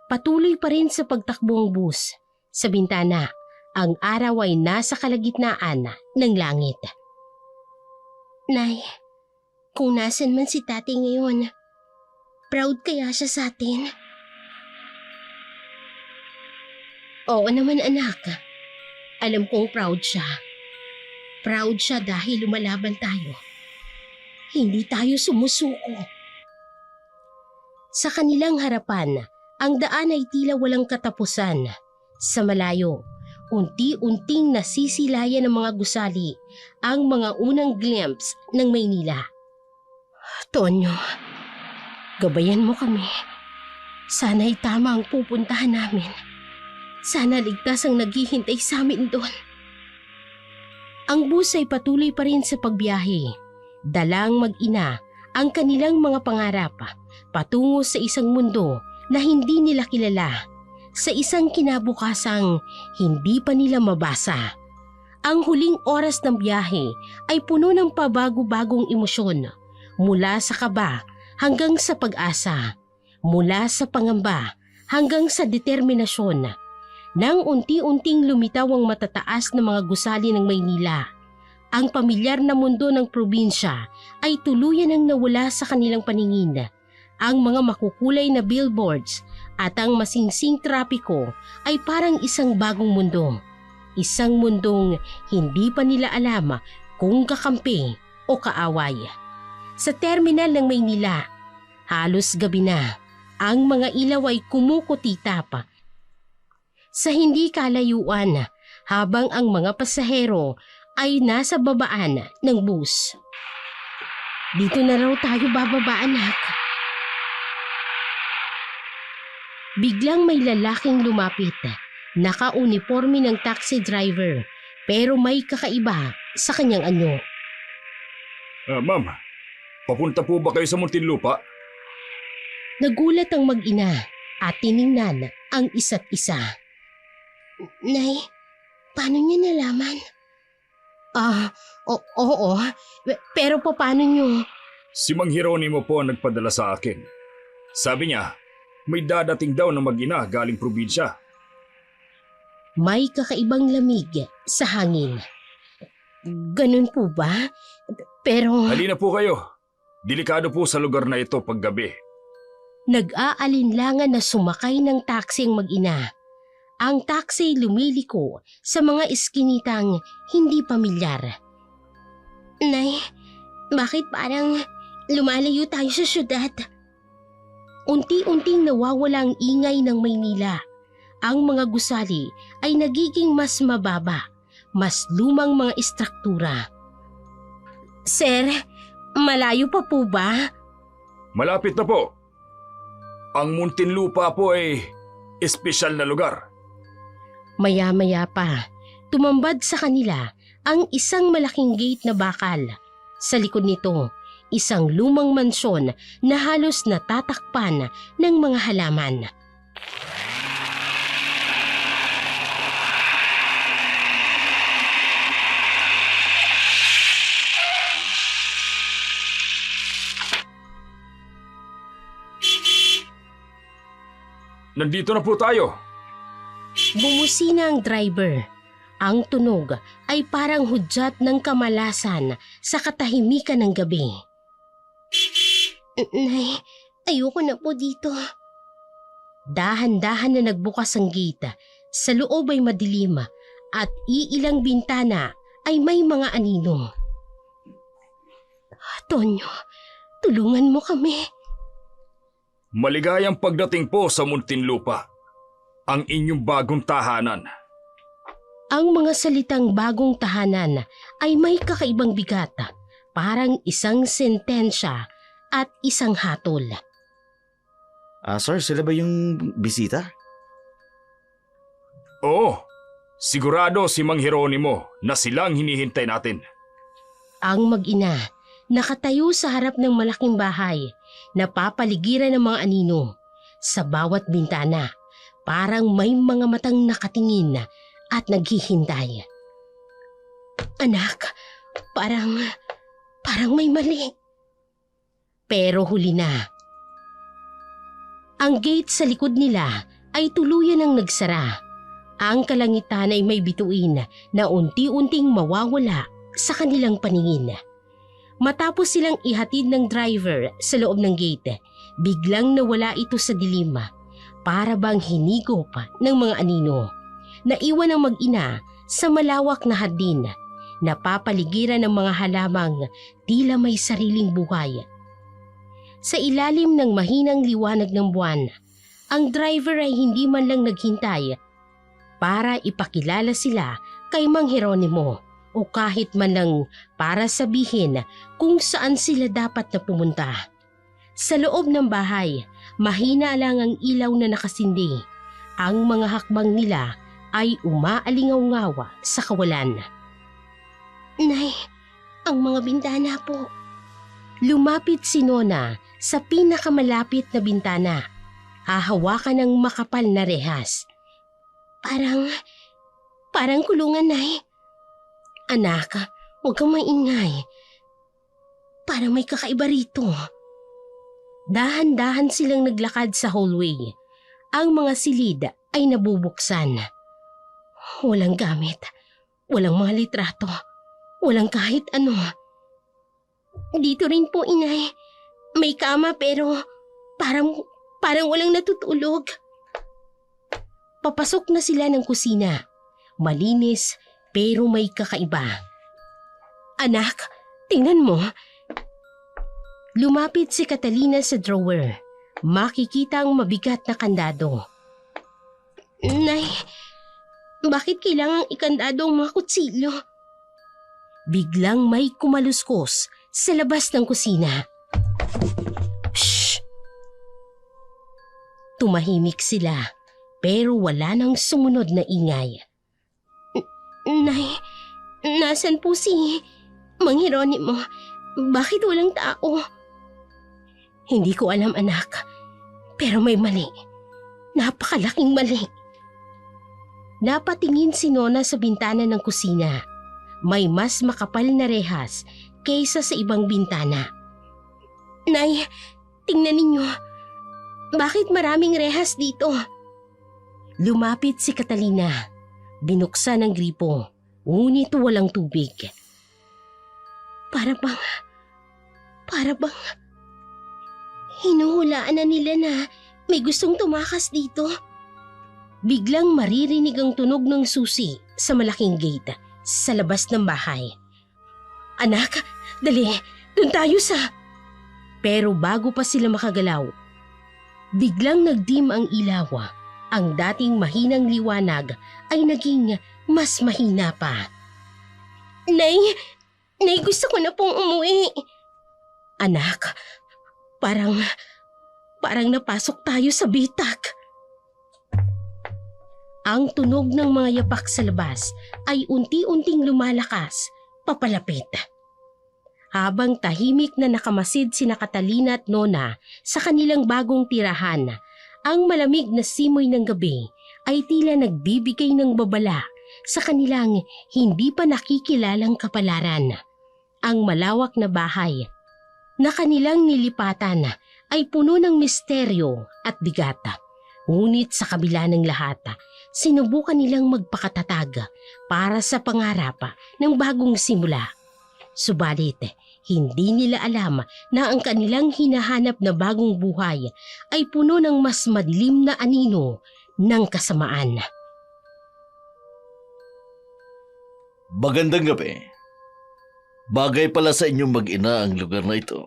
Patuloy pa rin sa pagtakbo ang bus. Sa bintana, ang araw ay nasa kalagitnaan ng langit. Nay, kung nasan man si Tatay ngayon, proud kaya siya sa atin? Oo naman anak. Alam kong proud siya. Proud siya dahil lumalaban tayo. Hindi tayo sumusuko. Sa kanilang harapan, ang daan ay tila walang katapusan. Sa malayo, unti-unting nasisilayan ng mga gusali ang mga unang glimpse ng Maynila. Tonyo, gabayan mo kami. Sana'y tama ang pupuntahan namin. Sana ligtas ang naghihintay sa amin doon. Ang bus ay patuloy pa rin sa pagbiyahe. Dalang mag-ina ang kanilang mga pangarap patungo sa isang mundo na hindi nila kilala, sa isang kinabukasang hindi pa nila mabasa. Ang huling oras ng biyahe ay puno ng pabago-bagong emosyon, mula sa kaba hanggang sa pag-asa, mula sa pangamba hanggang sa determinasyon. Nang unti-unting lumitaw ang matataas na mga gusali ng Maynila, ang pamilyar na mundo ng probinsya ay tuluyan ang nawala sa kanilang paningin. Ang mga makukulay na billboards at ang masingsing trapiko ay parang isang bagong mundo. Isang mundong hindi pa nila alam kung kakampi o kaaway. Sa terminal ng Maynila, halos gabi na, ang mga ilaw ay kumukutitap. Sa hindi kalayuan, habang ang mga pasahero ay nasa babaan ng bus. Dito na raw tayo bababa, anak. Biglang may lalaking lumapit. Naka-uniforme ng taxi driver, pero may kakaiba sa kanyang anyo. Ma'am, papunta po ba kayo sa Muntinlupa? Nagulat ang mag-ina at tiningnan ang isa't isa. Nay, paano niya nalaman? Oo. Pero paano niyo? Si Mang Hieronimo po ang nagpadala sa akin. Sabi niya, may dadating daw na mag-ina galing probinsya. May kakaibang lamig sa hangin. Ganun po ba? Pero Halina po kayo. Delikado po sa lugar na ito paggabi. nag-aalinlangan na sumakay ng taxi ang mag-ina. Ang taxi lumiliko sa mga iskinitang hindi pamilyar. Nay, bakit parang lumalayo tayo sa syudad? Unti-unting nawawala ang ingay ng Maynila. Ang mga gusali ay nagiging mas mababa, mas lumang mga istruktura. Sir, malayo pa po ba? Malapit na po. Ang Muntinlupa po ay espesyal na lugar. Maya-maya pa, tumambad sa kanila ang isang malaking gate na bakal. Sa likod nito, isang lumang mansyon na halos natatakpan ng mga halaman. Nandito na po tayo. Bumusina ang driver. Ang tunog ay parang hudyat ng kamalasan sa katahimikan ng gabi. Nay, ayoko na po dito. Dahan-dahan na nagbukas ang gate. Sa loob ay madilim at iilang bintana ay may mga anino. Tonyo, tulungan mo kami. Maligayang pagdating po sa Muntinlupa, ang inyong bagong tahanan. Ang mga salitang bagong tahanan ay may kakaibang bigat, parang isang sentensya at isang hatol. Sir, sila ba yung bisita? Oo, sigurado si Mang Hieronimo na silang hinihintay natin. Ang mag-ina, nakatayo sa harap ng malaking bahay, napapaligiran ng mga anino. Sa bawat bintana, parang may mga matang nakatingin at naghihintay. Anak, parang may mali. Pero huli na. Ang gate sa likod nila ay tuluyan ang nagsara. Ang kalangitan ay may bituin na unti-unting mawawala sa kanilang paningin. Matapos silang ihatid ng driver sa loob ng gate, biglang nawala ito sa dilim, para bang hinigop ng mga anino. Naiwan ang mag-ina sa malawak na hardin, napapaligiran ng mga halamang tila may sariling buhay. Sa ilalim ng mahinang liwanag ng buwan, ang driver ay hindi man lang naghintay para ipakilala sila kay Mang Jeronimo o kahit man lang para sabihin kung saan sila dapat na pumunta. Sa loob ng bahay, mahina lang ang ilaw na nakasindi. Ang mga hakbang nila ay umaalingaw-ngawa sa kawalan. Nay, ang mga bintana po. Lumapit si Nona sa pinakamalapit na bintana. Hahawakan ng makapal na rehas. Parang kulungan, Nay. Anak, huwag kang maingay. Parang may kakaiba rito. Dahan-dahan silang naglakad sa hallway. Ang mga silid ay nabubuksan. Walang gamit, walang mga litrato, walang kahit ano. Dito rin po, Inay. May kama pero parang walang natutulog. Papasok na sila ng kusina. Malinis pero may kakaiba. Anak, tingnan mo. Lumapit si Catalina sa drawer. Makikita ang mabigat na kandado. Nay, bakit kailangang ikandado ang mga kutsilyo? Biglang may kumaluskos sa labas ng kusina. Shh! Tumahimik sila pero wala nang sumunod na ingay. Nay, nasan po si Mang Jeronimo? Bakit walang tao? Hindi ko alam, anak. Pero may mali. Napakalaking mali. Napatingin si Nona sa bintana ng kusina. May mas makapal na rehas kaysa sa ibang bintana. Nay, tingnan ninyo. Bakit maraming rehas dito? Lumapit si Catalina. Binuksan ang gripo, ngunit walang tubig. Para bang hinuhulaan na nila na may gustong tumakas dito. Biglang maririnig ang tunog ng susi sa malaking gate sa labas ng bahay. Anak, dali, dun tayo sa... Pero bago pa sila makagalaw, biglang nagdim ang ilaw. Ang dating mahinang liwanag ay naging mas mahina pa. Nay, gusto ko na pong umuwi. Anak, parang napasok tayo sa bitak. Ang tunog ng mga yapak sa labas ay unti-unting lumalakas, papalapit. Habang tahimik na nakamasid sina Catalina at Nona sa kanilang bagong tirahan, ang malamig na simoy ng gabi ay tila nagbibigay ng babala sa kanilang hindi pa nakikilalang kapalaran. Ang malawak na bahay na kanilang nilipatan ay puno ng misteryo at bigat. Ngunit sa kabila ng lahat, sinubukan nilang magpakatatag para sa pangarap ng bagong simula. Subalit, hindi nila alam na ang kanilang hinahanap na bagong buhay ay puno ng mas madilim na anino ng kasamaan. Magandang gabi. Bagay pala sa inyong mag-ina ang lugar na ito.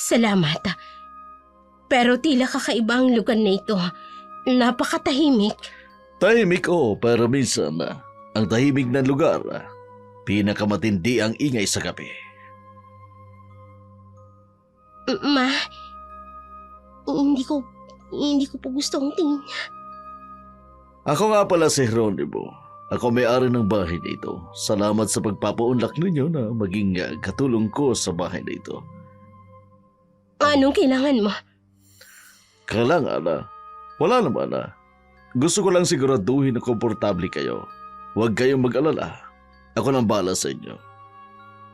Salamat. Pero tila kakaiba ang lugar na ito. Napakatahimik. Tahimik pero minsan ang tahimik na lugar, pinakamatindi ang ingay sa gabi. Ma, hindi ko po gustong tingin. Ako nga pala si Jeronimo. Ako may-ari ng bahay na ito. Salamat sa pagpapaunlak ninyo na maging katulong ko sa bahay na ito. Anong kailangan mo? Kailangan wala naman Gusto ko lang siguraduhin na komportable kayo. Huwag kayong mag-alala. Ako nang bahala sa inyo.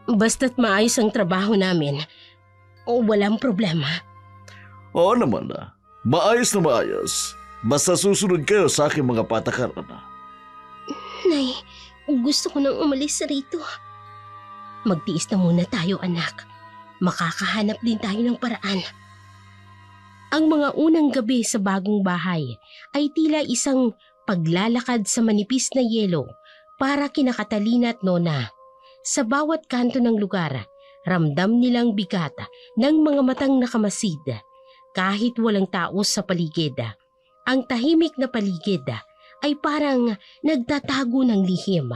Basta't maayos ang trabaho namin, o walang problema. Oo naman na. Maayos na maayos. Basta susunod kayo sa aking mga patakaran. Nay, gusto ko nang umalis rito. Magtiis na muna tayo, anak. Makakahanap din tayo ng paraan. Ang mga unang gabi sa bagong bahay ay tila isang paglalakad sa manipis na yelo para kina Catalina at Nona. Sa bawat kanto ng lugar, ramdam nilang bigat ng mga matang nakamasid. Kahit walang tao sa paligid, ang tahimik na paligid ay parang nagtatago ng lihim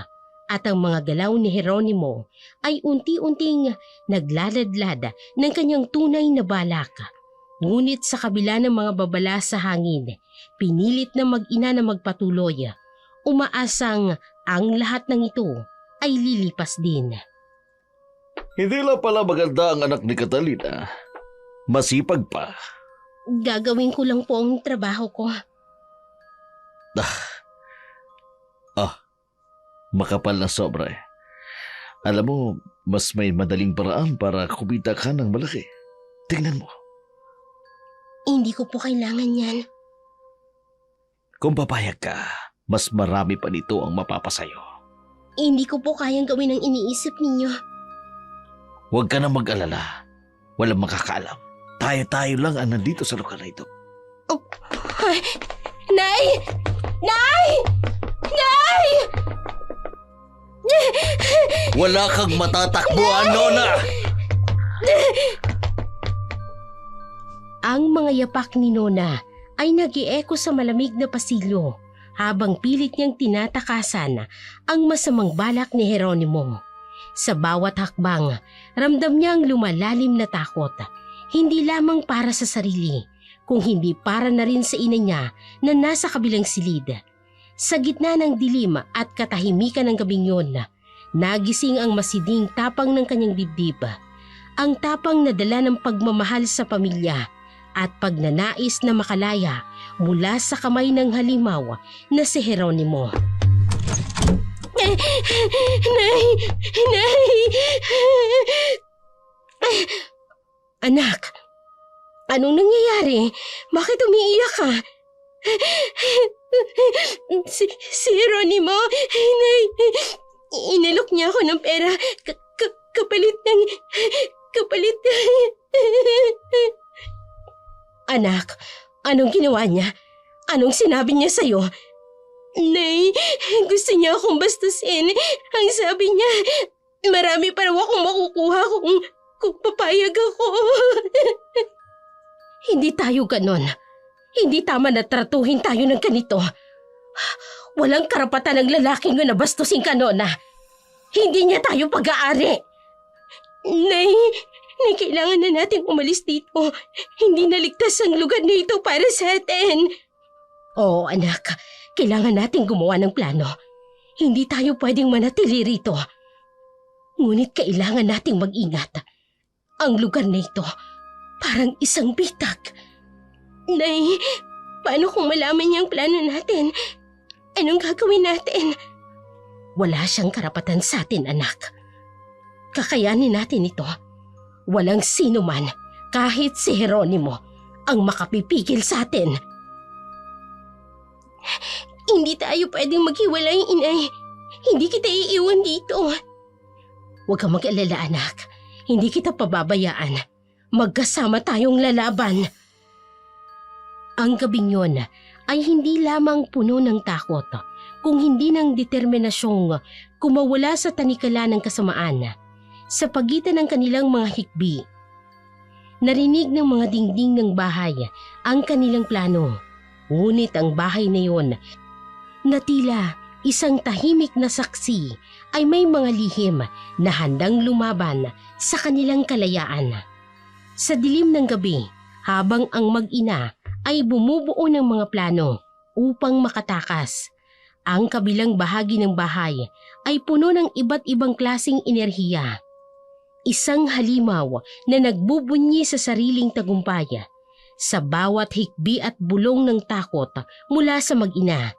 at ang mga galaw ni Jeronimo ay unti-unting naglaladlad ng kanyang tunay na balak. Ngunit sa kabila ng mga babala sa hangin, pinilit na mag-ina na magpatuloy. Umaasang ang lahat ng ito ay lilipas din. Hindi lang pala maganda ang anak ni Catalina. Masipag pa. Gagawin ko lang po ang trabaho ko. Makapal na sobra eh. Alam mo, mas may madaling paraan para kumita ka ng malaki. Tingnan mo. Hindi ko po kailangan yan. Kung papayag ka, mas marami pa nito ang mapapasayo. Hindi ko po kayang gawin ang iniisip ninyo. Huwag ka na mag-alala. Walang makakaalam. Tayo-tayo lang ang nandito sa lugar na ito. Oh, ay, Nay! Nay! Nay! Wala kang matatakbuhan, Nona! Ang mga yapak ni Nona ay nag-i-echo sa malamig na pasilyo habang pilit niyang tinatakasan ang masamang balak ni Jeronimo. Sa bawat hakbang, ramdam niya ang lumalalim na takot, hindi lamang para sa sarili, kung hindi para na rin sa ina niya na nasa kabilang silid. Sa gitna ng dilim at katahimikan ng gabing yun, nagising ang masiding tapang ng kanyang dibdib. Ang tapang na dala ng pagmamahal sa pamilya at pagnanais na makalaya mula sa kamay ng halimaw na si Jeronimo. Nay! Nay! Anak, anong nangyayari? Bakit umiiyak ka? Si Jeronimo, Nay, inalok niya ako ng pera kapalit ng... Anak, anong ginawa niya? Anong sinabi niya sa'yo? Nay, gusto niya akong bastusin. Ang sabi niya, marami pa raw akong makukuha kung papayag ako. Hindi tayo ganon. Hindi tama na tratuhin tayo ng ganito. Walang karapatan ng lalaking na bastusin ka, Nona. Hindi niya tayo pag-aari. Nay, kailangan na nating umalis dito. Hindi naligtas ang lugar na ito para sa atin. Oo, anak. Kailangan nating gumawa ng plano. Hindi tayo pwedeng manatili rito. Ngunit kailangan nating mag-ingat. Ang lugar na ito, parang isang bitak. Nay, paano kung malaman niya ang plano natin? Anong gagawin natin? Wala siyang karapatan sa atin, anak. Kakayanin natin ito. Walang sino man, kahit si Jeronimo, ang makapipigil sa atin. Hindi tayo pwedeng maghiwalay, inay. Hindi kita iiwan dito. Huwag kang mag-alala, anak. Hindi kita pababayaan. Magkasama tayong lalaban. Ang gabing yun ay hindi lamang puno ng takot, kung hindi ng determinasyong kumawala sa tanikala ng kasamaan sa pagitan ng kanilang mga hikbi. Narinig ng mga dingding ng bahay ang kanilang plano. Ngunit ang bahay na yon, na tila isang tahimik na saksi, ay may mga lihim na handang lumaban sa kanilang kalayaan. Sa dilim ng gabi, habang ang mag-ina ay bumubuo ng mga plano upang makatakas, ang kabilang bahagi ng bahay ay puno ng iba't ibang klasing enerhiya. Isang halimaw na nagbubunyi sa sariling tagumpay, sa bawat hikbi at bulong ng takot mula sa mag-ina.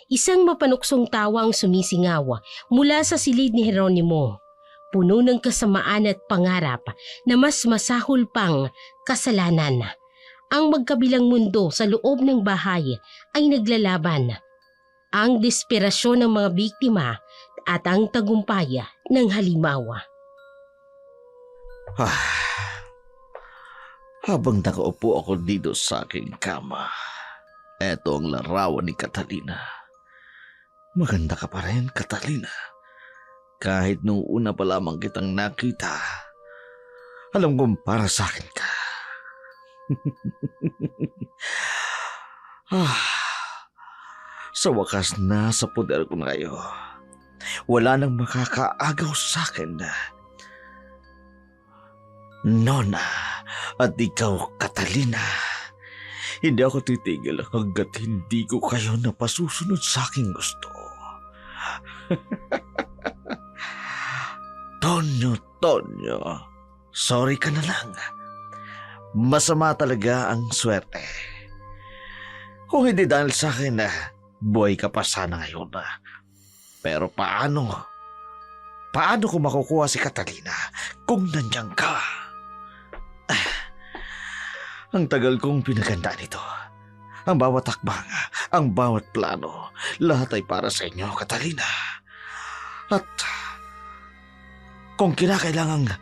Isang mapanuksong tawa ang sumisingaw mula sa silid ni Jeronimo, puno ng kasamaan at pangarap na mas masahol pang kasalanan. Ang magkabilang mundo sa loob ng bahay ay naglalaban. Ang desperasyon ng mga biktima at ang tagumpay ng halimaw. Habang nakaupo ako dito sa aking kama, eto ang larawan ni Catalina. Maganda ka pa rin, Catalina. Kahit nung una pa lamang kitang nakita, alam kong para sa akin ka. Sa wakas nasa poder ko na kayo. Wala nang makakaagaw sa akin. Nona at ikaw, Catalina. Hindi ako titigil hanggat hindi ko kayo napasusunod sa aking gusto. Tonyo, sorry ka na lang. Masama talaga ang swerte. Kung hindi dahil sa akin buhay ka pa sana ngayon. Pero paano ko makukuha si Catalina kung nandiyan ka? Ang tagal kong pinagandaan ito. Ang bawat takbang, ang bawat plano, lahat ay para sa inyo, Catalina. At kung kinakailangang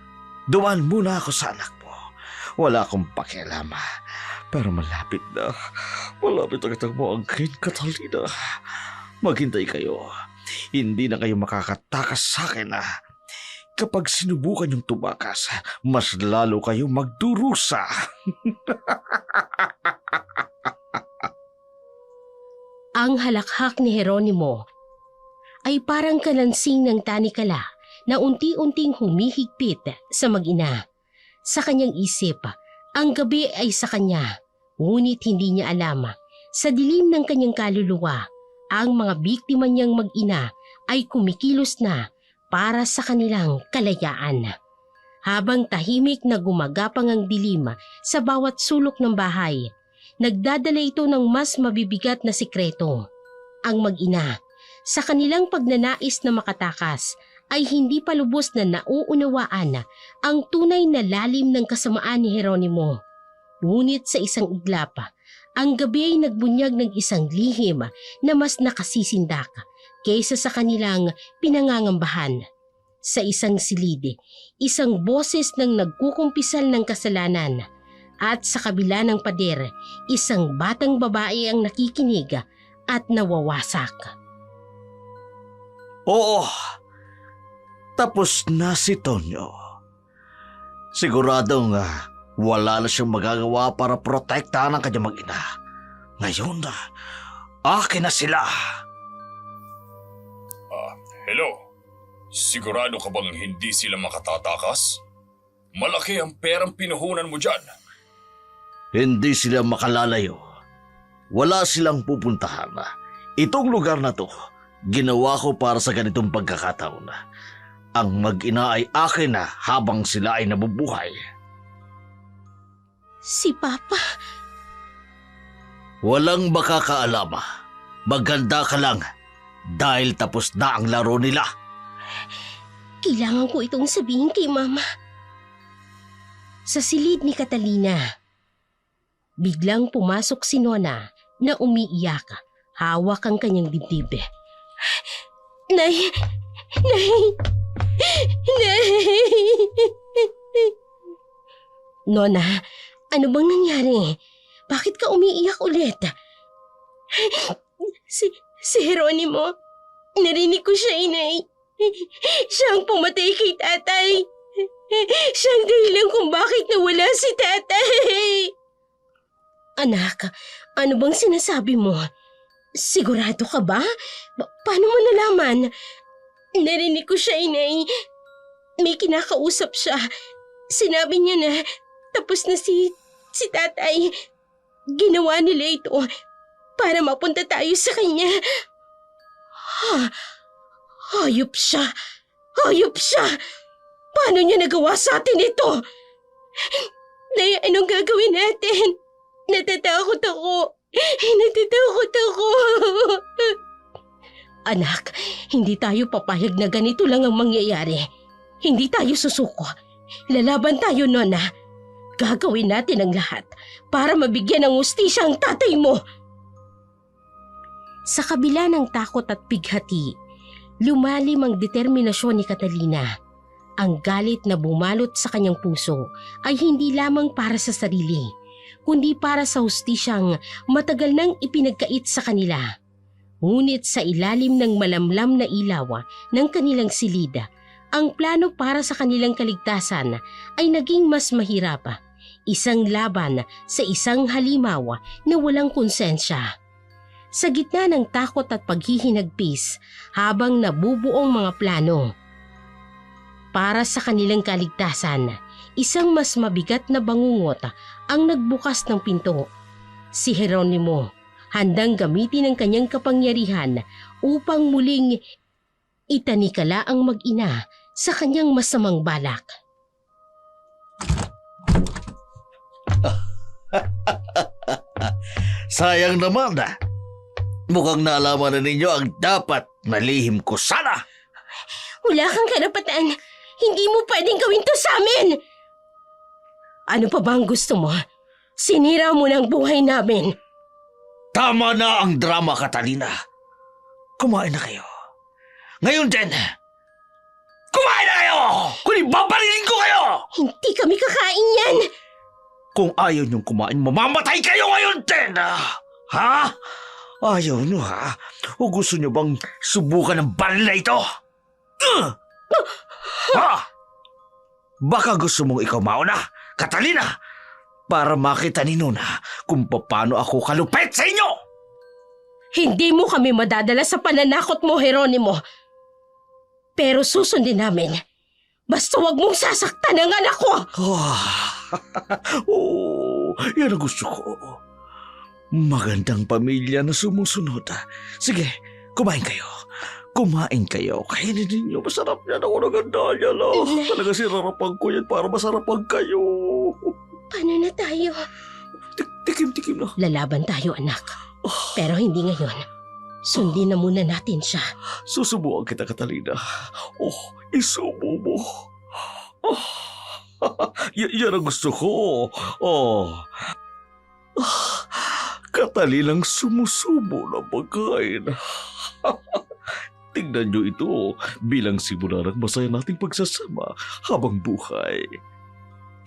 dumaan muna ako sa anak mo, wala akong pakialam. Pero malapit na. Malapit na kitang maangkin, Catalina. Maghintay kayo. Hindi na kayo makakatakas sa akin. Kapag sinubukan yung tumakas, mas lalo kayo magdurusa. Ang halakhak ni Jeronimo ay parang kalansing ng tanikala na unti-unting humihigpit sa mag-ina. Sa kanyang isip, ang gabi ay sa kanya, ngunit hindi niya alam. Sa dilim ng kanyang kaluluwa, ang mga biktima niyang mag-ina ay kumikilos na para sa kanilang kalayaan. Habang tahimik na gumagapang ang dilim sa bawat sulok ng bahay, nagdadala ito ng mas mabibigat na sikreto. Ang mag-ina, sa kanilang pagnanais na makatakas, ay hindi pa lubos na nauunawaan ang tunay na lalim ng kasamaan ni Jeronimo. Ngunit sa isang iglap, ang gabi ay nagbunyag ng isang lihim na mas nakasisindak kaysa sa kanilang pinangangambahan. Sa isang silid, isang boses ng nagkukumpisal ng kasalanan, at sa kabila ng pader, isang batang babae ang nakikinig at nawawasak. Oo, tapos na si Tonyo. Siguradong wala na siyang magagawa para protektahan ang kanyang mag-ina. Ngayon akin na sila. Hello? Sigurado ka bang hindi sila makatatakas? Malaki ang perang pinuhunan mo dyan. Hindi sila makalalayo. Wala silang pupuntahan. Itong lugar na to, ginawa ko para sa ganitong pagkakataon. Ang mag-ina ay akin na habang sila ay nabubuhay. Si Papa? Walang makakaalam. Maganda ka lang dahil tapos na ang laro nila. Kailangan ko itong sabihin kay Mama. Sa silid ni Catalina, biglang pumasok si Nona na umiiyak. Hawak ang kanyang dibdib. Nay! Nona, ano bang nangyari? Bakit ka umiiyak ulit? Si Jeronimo, narinig ko siya, Inay. Siya ang pumatay kay Tatay. Siya ang dahilan kung bakit nawala si Tatay. Anak, ano bang sinasabi mo? Sigurado ka ba? Paano mo nalaman? Narinig ko siya, Inay. May kinakausap siya. Sinabi niya na tapos na si Tatay. Ginawa nila ito para mapunta tayo sa kanya. Hayop siya! Hayop siya! Paano niya nagawa sa atin ito? Nay, anong gagawin natin? Natatakot ako. Natatakot ako. Anak, hindi tayo papayag na ganito lang ang mangyayari. Hindi tayo susuko. Lalaban tayo, Nona. Gagawin natin ang lahat para mabigyan ng hustisya ang tatay mo. Sa kabila ng takot at bighati, lumalim ang determinasyon ni Catalina. Ang galit na bumalot sa kanyang puso ay hindi lamang para sa sarili, kundi para sa hustisyang matagal nang ipinagkait sa kanila. Ngunit sa ilalim ng malamlam na ilaw ng kanilang silid, ang plano para sa kanilang kaligtasan ay naging mas mahirap. Isang laban sa isang halimaw na walang konsensya. Sa gitna ng takot at paghihinagpis habang nabubuong mga plano para sa kanilang kaligtasan, isang mas mabigat na bangungot ang nagbukas ng pinto. Si Jeronimo, handang gamitin ang kanyang kapangyarihan upang muling itanikala ang mag-ina sa kanyang masamang balak. Sayang naman na. Mukhang naalaman na ninyo ang dapat na lihim ko sana. Wala kang karapatan. Hindi mo pwedeng gawin to sa amin. Ano pa ba ang gusto mo? Sinira mo ng buhay namin. Tama na ang drama, Catalina. Kumain na kayo. Ngayon din, kumain na kayo! Kundi babarilin ko kayo! Hindi kami kakain yan. Kung ayaw niyong kumain, mamamatay kayo ngayon din! Ha? Ayaw niyo ha? O gusto niyo bang subukan ng baril na ito? Ha? Baka gusto mong ikaw mauna, Catalina, para makita ni Nona kung paano ako kalupit sa inyo! Hindi mo kami madadala sa pananakot mo, Jeronimo. Pero susundin namin. Basta wag mong sasaktan ang anak ko! Oh, yan ang gusto ko. Magandang pamilya na sumusunod. Sige, kumain kayo. Kumain kayo. Kainin ninyo. Masarap yan ako ng gandalya lang. Talaga sinarapan ko yan para masarapan kayo. Paano na tayo? Tikim-tikim na. Lalaban tayo, anak. Pero hindi ngayon. Sundin na muna natin siya. Susubukan kita, Catalina. Isubo mo. Yan ang gusto ko. Katalinang sumusubo na pagkain. Tingnan nyo ito bilang simula ng masaya nating pagsasama habang buhay.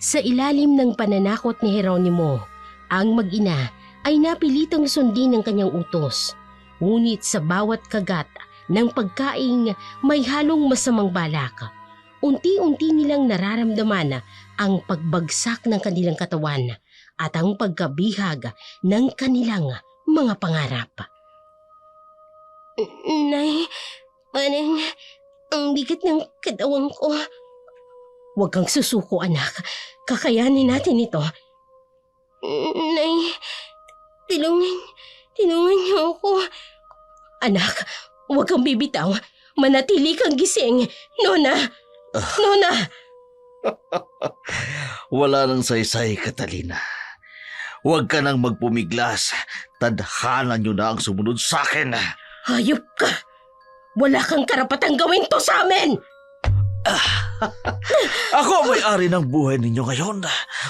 Sa ilalim ng pananakot ni Jeronimo, ang mag-ina ay napilitang sundin ng kanyang utos. Ngunit sa bawat kagat ng pagkaing may halong masamang balak, unti-unti nilang nararamdaman ang pagbagsak ng kanilang katawan at ang pagkabihag ng kanilang mga pangarap. Nay, parang ang bigat ng katawan ko. Huwag kang susuko, anak. Kakayanin natin ito. Nay, tulungan niyo ako. Anak, huwag kang bibitaw. Manatili kang gising. Nona! Nona! Wala nang saysay, Catalina. Huwag ka nang magpumiglas. Tadhana nyo na ang sumunod sa akin. Hayop ka! Wala kang karapatang gawin to sa amin! Ako ang may-ari ng buhay ninyo ngayon.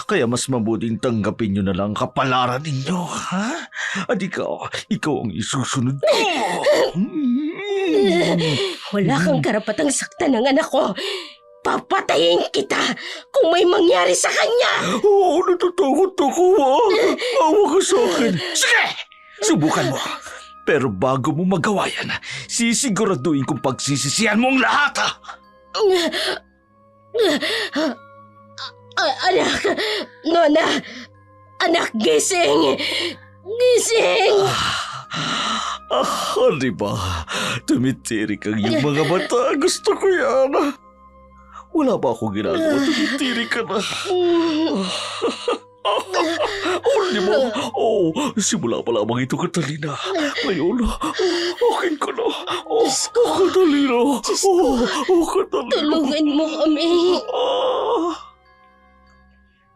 Kaya mas mabuting tanggapin nyo na lang kapalaran ninyo, ha? At ikaw ang isusunod ko. Wala kang karapatang saktan ng anak ko. Papatayin kita kung may mangyari sa kanya! Oo, natatakot ako, ha? Awa ka sa akin. Sige! Subukan mo. Pero bago mo magawa yan, sisiguraduhin kong pagsisisihan mo ang lahat, ha? Anak! Nona! Anak, gising! Gising! Di ba? Tumitirik ang iyong mga mata. Gusto ko yan. Wala ba akong ginagawa? Tumitirik ka na. Di ba? Simula pa lamang ito, Catalina. Ngayon, akin ka na. Catalina. Catalina. Tulungan mo kami.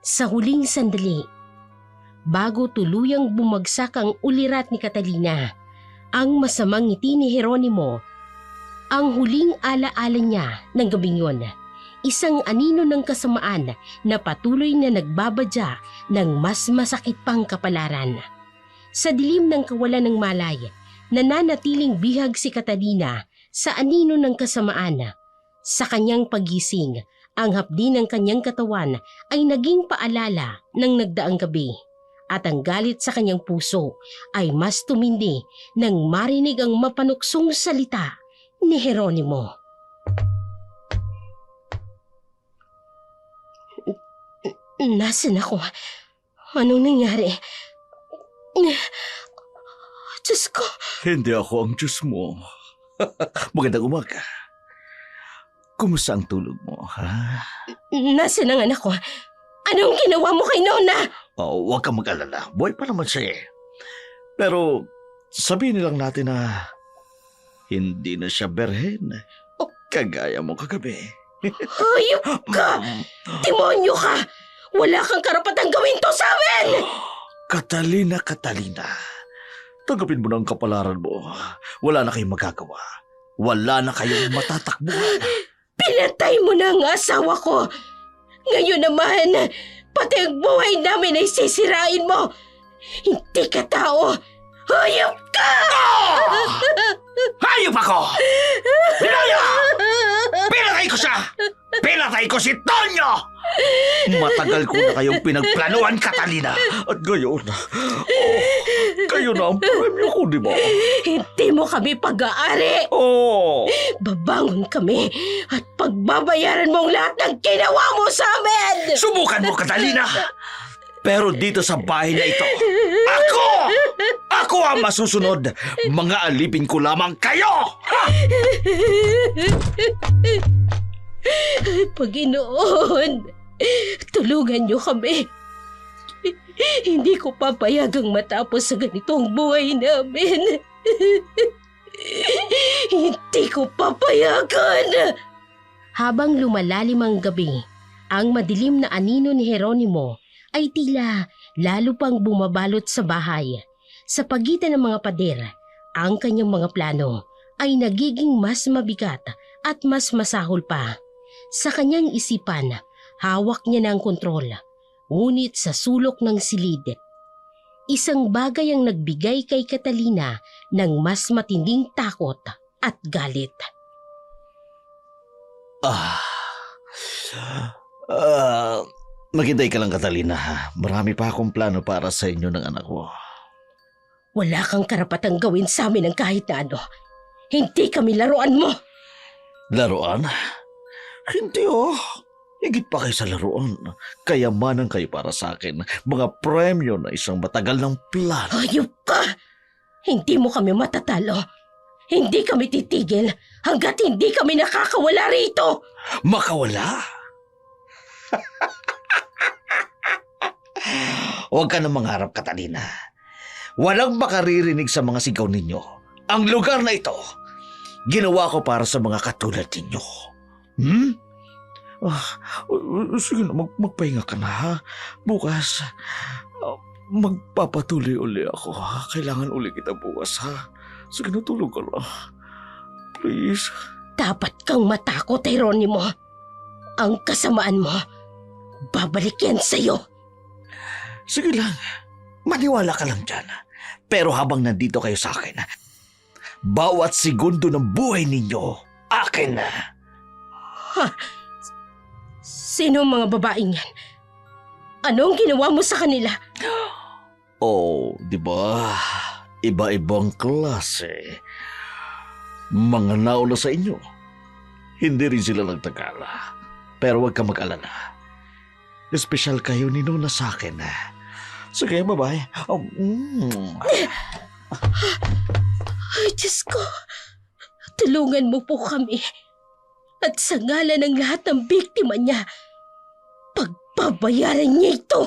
Sa huling sandali, bago tuluyang bumagsak ang ulirat ni Catalina, ang masamang ngiti ni Jeronimo, ang huling alaala niya ng gabing yun, isang anino ng kasamaan na patuloy na nagbabadya ng mas masakit pang kapalaran. Sa dilim ng kawalan ng malay, nananatiling bihag si Catalina sa anino ng kasamaan. Sa kanyang pagising, ang hapdi ng kanyang katawan ay naging paalala ng nagdaang gabi. At ang galit sa kanyang puso ay mas tumindi nang marinig ang mapanuksong salita ni Jeronimo. Nasaan ako? Anong nangyari? Diyos ko. Hindi ako ang Diyos mo. Magandang umaga. Kumusta ang tulog mo, ha? Nasaan ang anak ko? Anong ginawa mo kay Nona? Oh, huwag kang mag-alala. Buhay pa naman siya eh. Pero sabihin nilang natin na hindi na siya berhen. Kagaya mo kagabi. Hayop ka! Demonyo ka! Wala kang karapatang gawin to sa amin! Catalina. Tanggapin mo na ang kapalaran mo. Wala na kayong magagawa. Wala na kayong matatakbuhan. Pinatay mo na ang asawa ko! Ngayon naman, pati ang buhay namin ay sisirain mo! Hindi ka tao! Hayop ka! Hayop ako! Pinaya! Pinatay ko siya! Pinatay ko si Tonyo! Matagal ko na kayong pinagplanuhan, Catalina. At ngayon, kayo na ang premyo ko, di ba? Hindi mo kami pag-aari! Oh! Babangon kami at pagbabayaran mo ang lahat ng ginawa mo sa amin! Subukan mo, Catalina! Pero dito sa bahay na ito, ako ang masusunod. Mga alipin ko lamang kayo! Ha? Panginoon, tulungan niyo kami. Hindi ko papayagang matapos sa ganitong buhay namin. Hindi ko papayagan. Habang lumalalim ang gabi, ang madilim na anino ni Jeronimo ay tila lalo pang bumabalot sa bahay. Sa pagitan ng mga pader, ang kanyang mga plano ay nagiging mas mabigat at mas masahol pa. Sa kanyang isipan, hawak niya na ang kontrol. Ngunit sa sulok ng silid, isang bagay ang nagbigay kay Catalina ng mas matinding takot at galit. Maghintay ka lang, Catalina. Marami pa akong plano para sa inyo ng anak ko. Wala kang karapatang gawin sa amin ng kahit na ano. Hindi kami laruan mo. Laruan? Hindi oh. Higit pa kayo sa laruan. Kayamanan kayo para sa akin. Mga premyo na isang matagal ng plano. Hayop ka! Hindi mo kami matatalo. Hindi kami titigil hanggat hindi kami nakakawala rito. Makawala? Huwag ka na mangharap, Catalina. Walang makaririnig sa mga sigaw ninyo. Ang lugar na ito, ginawa ko para sa mga katulad ninyo. Sige na, magpahinga ka na, ha? Bukas, magpapatuloy uli ako. Kailangan uli kita bukas, ha? Sige na, tulog ka na. Please. Dapat kang matakot, Jeronimo. Ang kasamaan mo, babalik yan sa'yo. Sige lang, maniwala ka lang dyan. Pero habang nandito kayo sa akin, bawat segundo ng buhay ninyo, akin na. Ha? Sino ang mga babaeng yan? Anong ginawa mo sa kanila? Oh, di ba? Iba-ibang klase. Mga nauna sa inyo. Hindi rin sila nagtagala. Pero huwag ka mag-alala. Espesyal kayo ni Nona sa akin. Sige, bye-bye. Ay, Diyos ko. Tulungan mo po kami. At sa ngalan ng lahat ng biktima niya, pagbabayaran niya ito.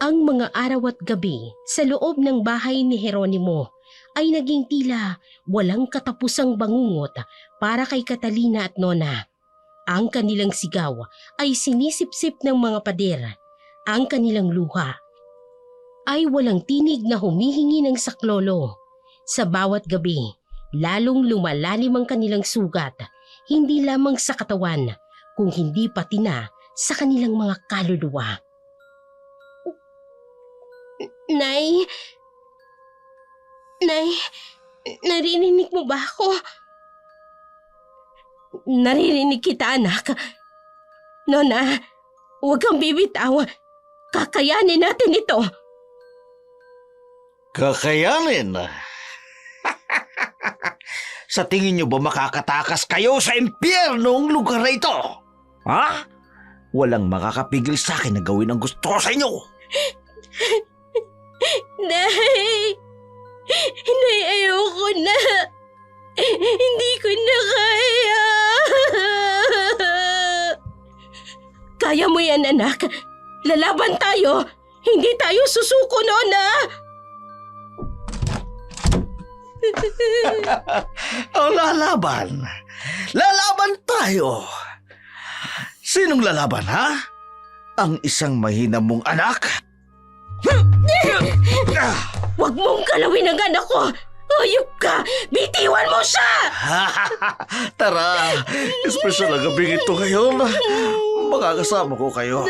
Ang mga araw at gabi sa loob ng bahay ni Jeronimo ay naging tila walang katapusang bangungot para kay Catalina at Nona. Ang kanilang sigaw ay sinisipsip ng mga pader. Ang kanilang luha ay walang tinig na humihingi ng saklolo. Sa bawat gabi, lalong lumalalim ang kanilang sugat, hindi lamang sa katawan, kung hindi pati na sa kanilang mga kaluluwa. Nay, narinig mo ba ako? Naririnig kita, anak. Nona, huwag kang bibitaw. Kakayanin natin ito. Kakayanin? Sa tingin niyo ba makakatakas kayo sa impyernong lugar na ito? Ha? Walang makakapigil sa akin na gawin ang gusto ko sa inyo. Nay, ayoko na. Hindi ko na kaya. Kaya mo yan, anak. Lalaban tayo. Hindi tayo susuko, Nona. O lalaban? Lalaban tayo. Sinong lalaban, ha? Ang isang mahina mong anak? Huwag mong galawin ang anak ko. Hayop ka! Bitiwan mo siya! Tara, espesyal na gabing ito ngayon. Makakasama ko kayo.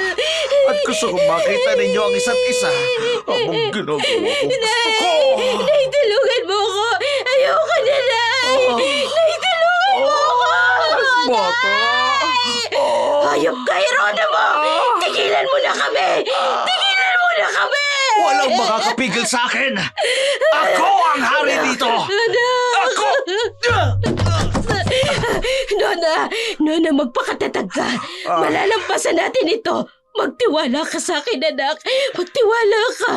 At gusto kong makita ninyo ang isa't isa. Ang ginagawa kong gusto ko. Nay, tulungan mo ko! Ayoko na, Nay! Nay, tulungan mo ko! Bata! Hayop ka, Hieronimo! Tigilan mo na kami! Tigilan mo na kami! Walang makakapigil sa akin! Ako ang hari dito! Ako! Nona, magpakatatag ka. Malalampasan natin ito. Magtiwala ka sa akin, anak. Magtiwala ka.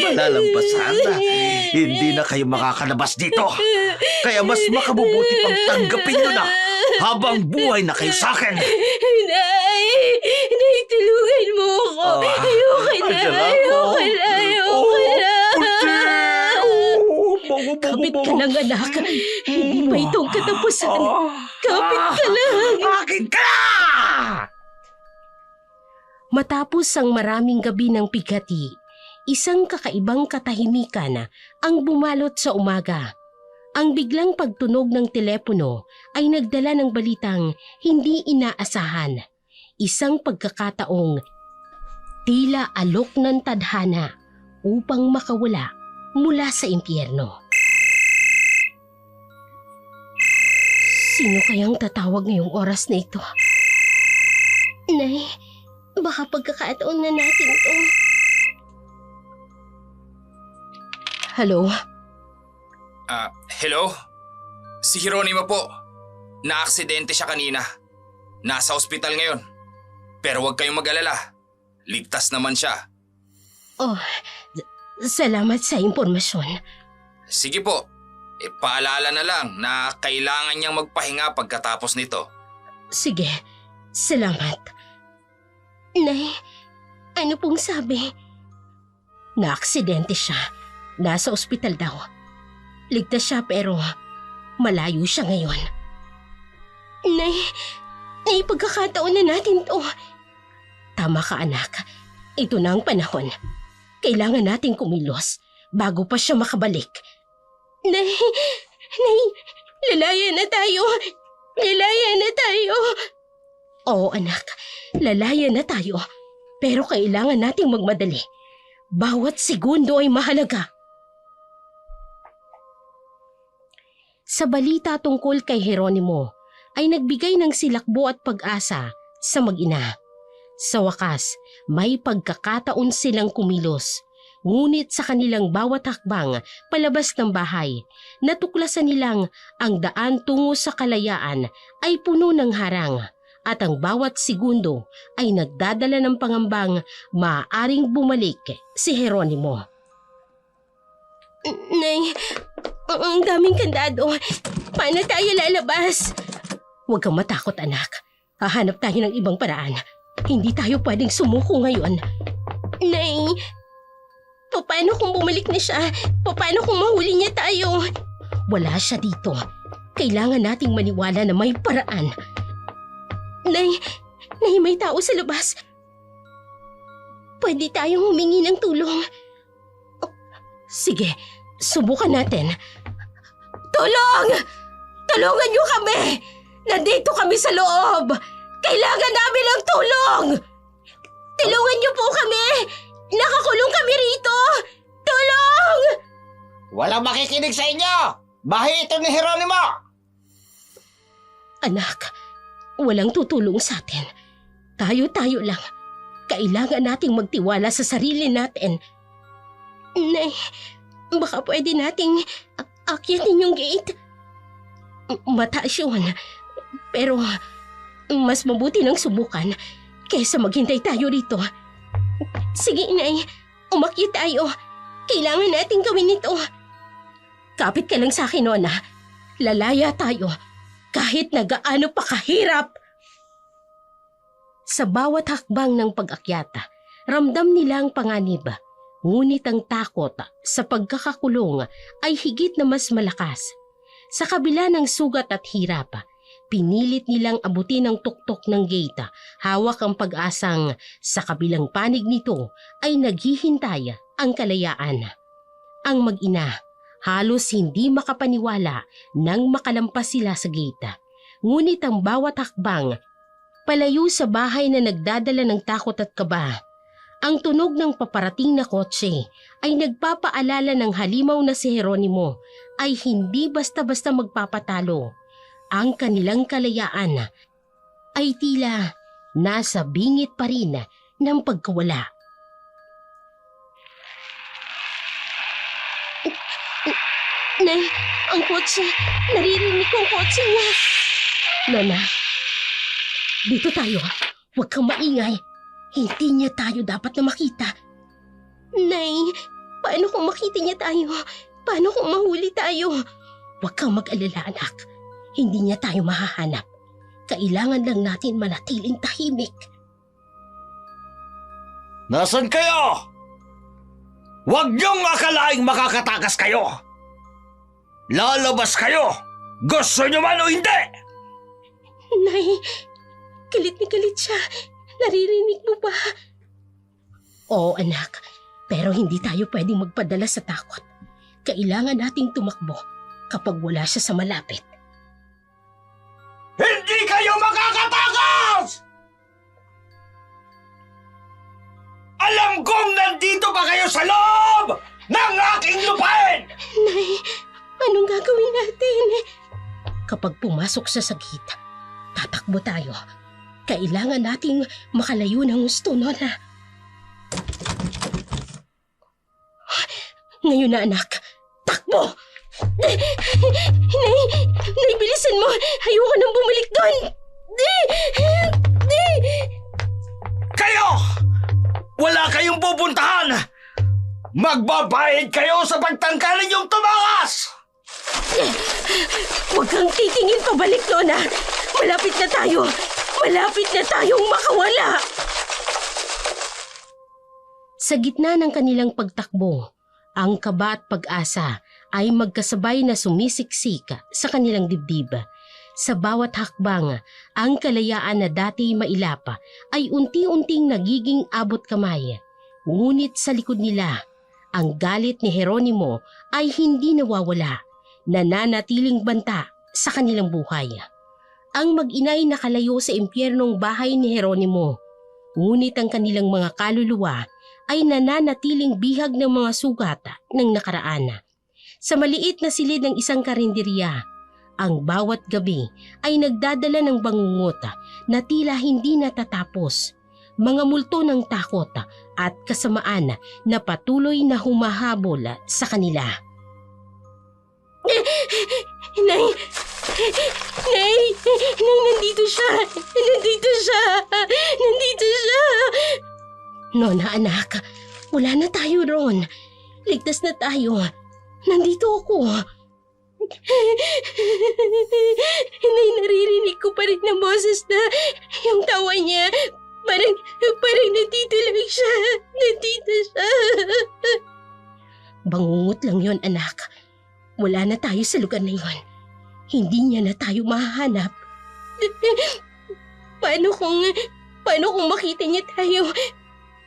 Malalampasan? Hindi na kayo makakalabas dito. Kaya mas makabubuti pang tanggapin nyo na habang buhay na kayo sa akin. Nay, tulungan mo ako. Ayoko na. Kapit ka lang, anak. Hindi pa itong katapusan. Kapit ka lang. Akin ka! Matapos ang maraming gabi ng pighati, isang kakaibang katahimikan ang bumalot sa umaga. Ang biglang pagtunog ng telepono ay nagdala ng balitang hindi inaasahan. Isang pagkakataong tila alok ng tadhana upang makawala mula sa impyerno. Sino kayang tatawag ngayong oras na ito? Nay, baka pagkakataon na natin to. Hello? Hello? Si Hieronimo po. Naaksidente siya kanina. Nasa ospital ngayon. Pero huwag kayong mag-alala. Ligtas naman siya. Oh, salamat sa impormasyon. Sige po. Paalala na lang na kailangan niyang magpahinga pagkatapos nito. Sige, salamat. Nay, ano pong sabi? Naaksidente siya. Nasa ospital daw. Ligtas siya pero malayo siya ngayon. Nay, pagkakataon na natin to. Tama ka, anak. Ito na ang panahon. Kailangan nating kumilos bago pa siya makabalik. Nay, lalaya na tayo. Lalaya na tayo. Oo, anak. Lalaya na tayo. Pero kailangan nating magmadali. Bawat segundo ay mahalaga. Sa balita tungkol kay Hieronimo ay nagbigay ng silakbo at pag-asa sa mag-ina. Sa wakas, may pagkakataon silang kumilos. Ngunit sa kanilang bawat hakbang palabas ng bahay, natuklasan nilang ang daan tungo sa kalayaan ay puno ng harang at ang bawat segundo ay nagdadala ng pangambang maaaring bumalik si Hieronimo. Nay, ang daming kandado. Paano tayo lalabas? Huwag kang matakot, anak. Hahanap tayo ng ibang paraan. Hindi tayo pwedeng sumuko ngayon. Nay, paano kung bumalik na siya? Paano kung mahuli niya tayo? Wala siya dito. Kailangan nating maniwala na may paraan. Nay, may tao sa labas. Pwede tayong humingi ng tulong. Oh, sige, subukan natin. Tulong! Tulungan niyo kami! Nandito kami sa loob! Kailangan namin ng tulong! Tulungan niyo po kami! Nakakulong kami rito! Tulong! Walang makikinig sa inyo! Bahay ito ni Jeronimo! Anak, walang tutulong sa atin. Tayo-tayo lang. Kailangan nating magtiwala sa sarili natin. Nay, baka pwede nating akyatin yung gate. Mataas yun. Pero mas mabuti nang subukan kaysa maghintay tayo rito. Sige, Nay. Umakyat tayo. Kailangan nating gawin ito. Kapit ka lang sa akin, Nona. Lalaya tayo. Kahit na gaano pa kahirap. Sa bawat hakbang ng pag-akyata, ramdam nila ang panganib. Ngunit ang takot sa pagkakakulong ay higit na mas malakas. Sa kabila ng sugat at hirap, pinilit nilang abutin ang tuktok ng gate. Hawak ang pag-asang sa kabilang panig nito ay naghihintay ang kalayaan. Ang mag-ina halos hindi makapaniwala nang makalampas sila sa gate. Ngunit ang bawat hakbang palayo sa bahay na nagdadala ng takot at kaba. Ang tunog ng paparating na kotse ay nagpapaalala ng halimaw na si Jeronimo ay hindi basta-basta magpapatalo. Ang kanilang kalayaan ay tila nasa bingit pa rin ng pagkawala. Nay, ang kotse. Naririnig ko ang kotse niya. Nona, dito tayo. Huwag kang maingay. Hindi niya tayo dapat na makita. Nay, paano kung makita niya tayo? Paano kung mahuli tayo? Huwag kang mag-alala, anak. Hindi niya tayo mahahanap. Kailangan lang natin manatiling tahimik. Nasaan kayo? Huwag niyong akalaing makakatakas kayo! Lalabas kayo! Gusto niyo man o hindi! Nay, galit na galit siya. Naririnig mo ba? Oo, anak. Pero hindi tayo pwedeng magpadala sa takot. Kailangan nating tumakbo kapag wala siya sa malapit. Hindi kayo makakatakas! Alam kong nandito pa kayo sa loob ng aking lupain! Nay, anong gagawin natin? Kapag pumasok siya sa gate, tatakbo tayo. Kailangan nating makalayo ng gusto, Nona. Ngayon na, anak. Takbo! Nay, bilisan mo. Ayoko nang bumalik doon. Kayo! Wala kayong pupuntahan! Magbabayad kayo sa pagtangkalan yung tumakas! Huwag kang titingin pabalik, Nona. Malapit na tayo. Malapit na tayong makawala. Sa gitna ng kanilang pagtakbo, ang kaba at pag-asa ay magkasabay na sumisiksik sa kanilang dibdib. Sa bawat hakbang, ang kalayaan na dati mailapa ay unti-unting nagiging abot kamay. Ngunit sa likod nila, ang galit ni Jeronimo ay hindi nawawala, nananatiling banta sa kanilang buhay. Ang mag-inay nakalayo sa impyernong bahay ni Jeronimo, ngunit ang kanilang mga kaluluwa ay nananatiling bihag ng mga sugat ng nakaraan. Sa maliit na silid ng isang karinderya, ang bawat gabi ay nagdadala ng bangungot na tila hindi natatapos. Mga multo ng takot at kasamaan na patuloy na humahabol sa kanila. Nay! Nay! Nay, nandito siya! Nandito siya! Nandito siya! Nona, anak, wala na tayo ron. Ligtas na tayo. Nandito ako. Nay, naririnig ko pa rin na boses na yung tawa niya. Parang nandito lang siya. Nandito siya. Bangungot lang yon, anak. Wala na tayo sa lugar na yon. hindi niya na tayo mahanap. Paano kung makita niya tayo?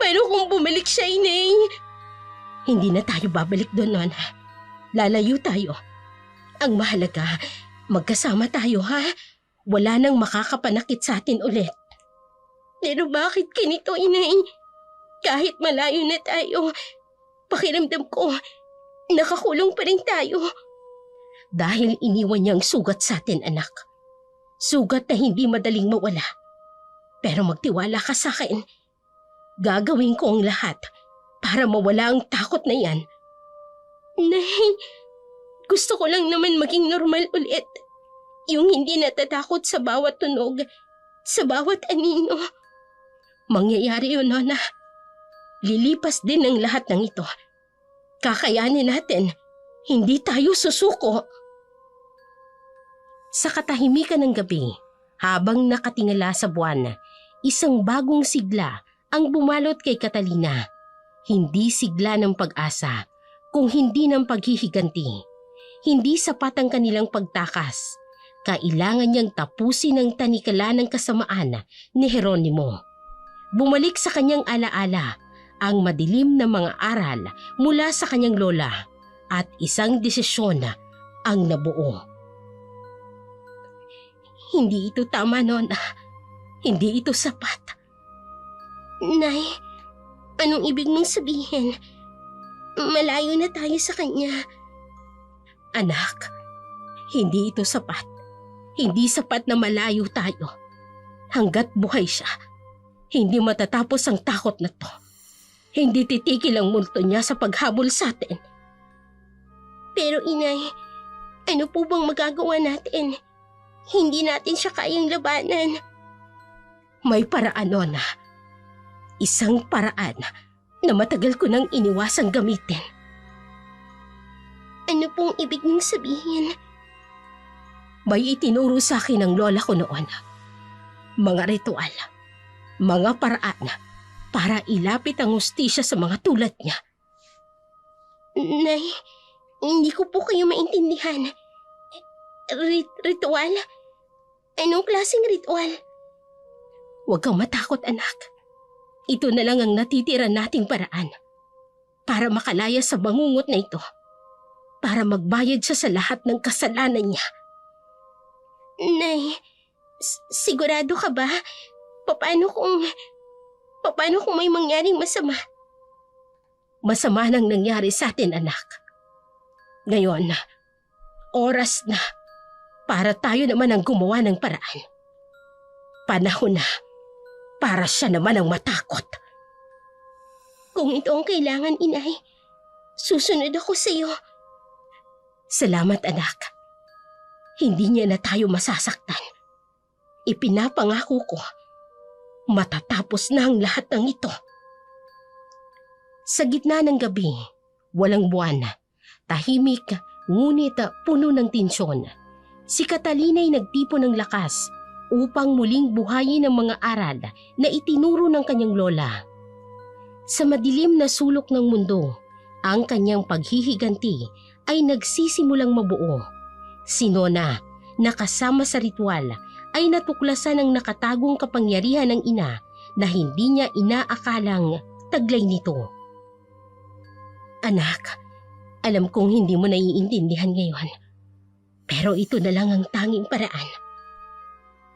Paano kung bumalik siya, Inay? Hindi na tayo babalik doon, Nona. Lalayo tayo. Ang mahalaga, magkasama tayo, ha? Wala nang makakapanakit sa atin ulit. Pero bakit ganito, Inay? Kahit malayo na tayo, pakiramdam ko, nakakulong pa rin tayo. Dahil iniwan niyang sugat sa atin, anak. Sugat na hindi madaling mawala. Pero magtiwala ka sa akin. Gagawin ko ang lahat para mawala ang takot na yan. Nay, gusto ko lang naman maging normal ulit. Yung hindi natatakot sa bawat tunog, sa bawat anino. Mangyayari yun, Nona. Lilipas din ang lahat ng ito. Kakayanin natin. Hindi tayo susuko. Sa katahimikan ng gabi, habang nakatingala sa buwan, isang bagong sigla ang bumalot kay Catalina. Hindi sigla ng pag-asa, kung hindi ng paghihiganti. Hindi sapat ang kanilang pagtakas. Kailangan niyang tapusin ang tanikala ng kasamaan ni Jeronimo. Bumalik sa kanyang alaala ang madilim na mga aral mula sa kanyang lola at isang desisyon ang nabuo. Hindi ito tama, Nona. Hindi ito sapat. Nay, anong ibig mong sabihin? Malayo na tayo sa kanya. Anak, hindi ito sapat. Hindi sapat na malayo tayo. Hanggat buhay siya, hindi matatapos ang takot na to. Hindi titigil ang multo niya sa paghabol sa atin. Pero Inay, ano po bang magagawa natin? Hindi natin siya kayang labanan. May paraan, Nona. Isang paraan na matagal ko nang iniwasang gamitin. Ano pong ibig niyong sabihin? May itinuro sa akin ng lola ko noon. Mga ritual, mga paraan para ilapit ang hustisya sa mga tulad niya. Nay, hindi ko po kayo maintindihan. Ritual? Anong klaseng ritual? Huwag kang matakot, anak. Ito na lang ang natitira nating paraan para makalaya sa bangungot na ito. Para magbayad siya sa lahat ng kasalanan niya. Nay, sigurado ka ba? Paano kung may mangyaring masama? Masama nang nangyari sa atin, anak. Ngayon, oras na para tayo naman ang gumawa ng paraan. Panahon na para siya naman ang matakot. Kung ito ang kailangan, Inay, susunod ako sa iyo. Salamat, anak. Hindi niya na tayo masasaktan. Ipinapangako ko, matatapos na ang lahat ng ito. Sa gitna ng gabi, walang buwan, tahimik, ngunit puno ng tensyon. Si Catalina ay nagtipon ng lakas upang muling buhayin ang mga aral na itinuro ng kanyang lola. Sa madilim na sulok ng mundo, ang kanyang paghihiganti ay nagsisimulang mabuo. Si Nona, na kasama sa ritual, ay natuklasan ng nakatagong kapangyarihan ng ina na hindi niya inaakalang taglay nito. Anak, alam kong hindi mo naiintindihan ngayon. Pero ito na lang ang tanging paraan.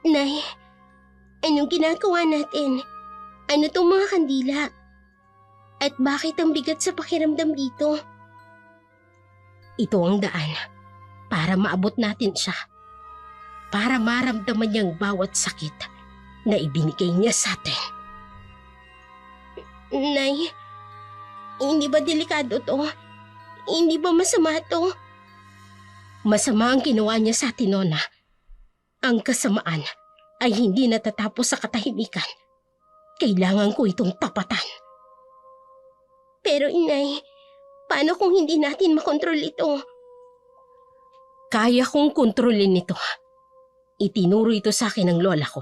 Nay, anong ginagawa natin? Ano tong mga kandila? At bakit ang bigat sa pakiramdam dito? Ito ang daan para maabot natin siya. Para maramdaman niyang bawat sakit na ibinigay niya sa atin. Nay, hindi ba delikado to? Hindi ba masama to? Masama ang ginawa niya sa atin, Nona. Ang kasamaan ay hindi natatapos sa katahimikan. Kailangan ko itong tapatan. Pero Inay, paano kung hindi natin makontrol ito? Kaya kong kontrolin ito. Itinuro ito sa akin ng lola ko.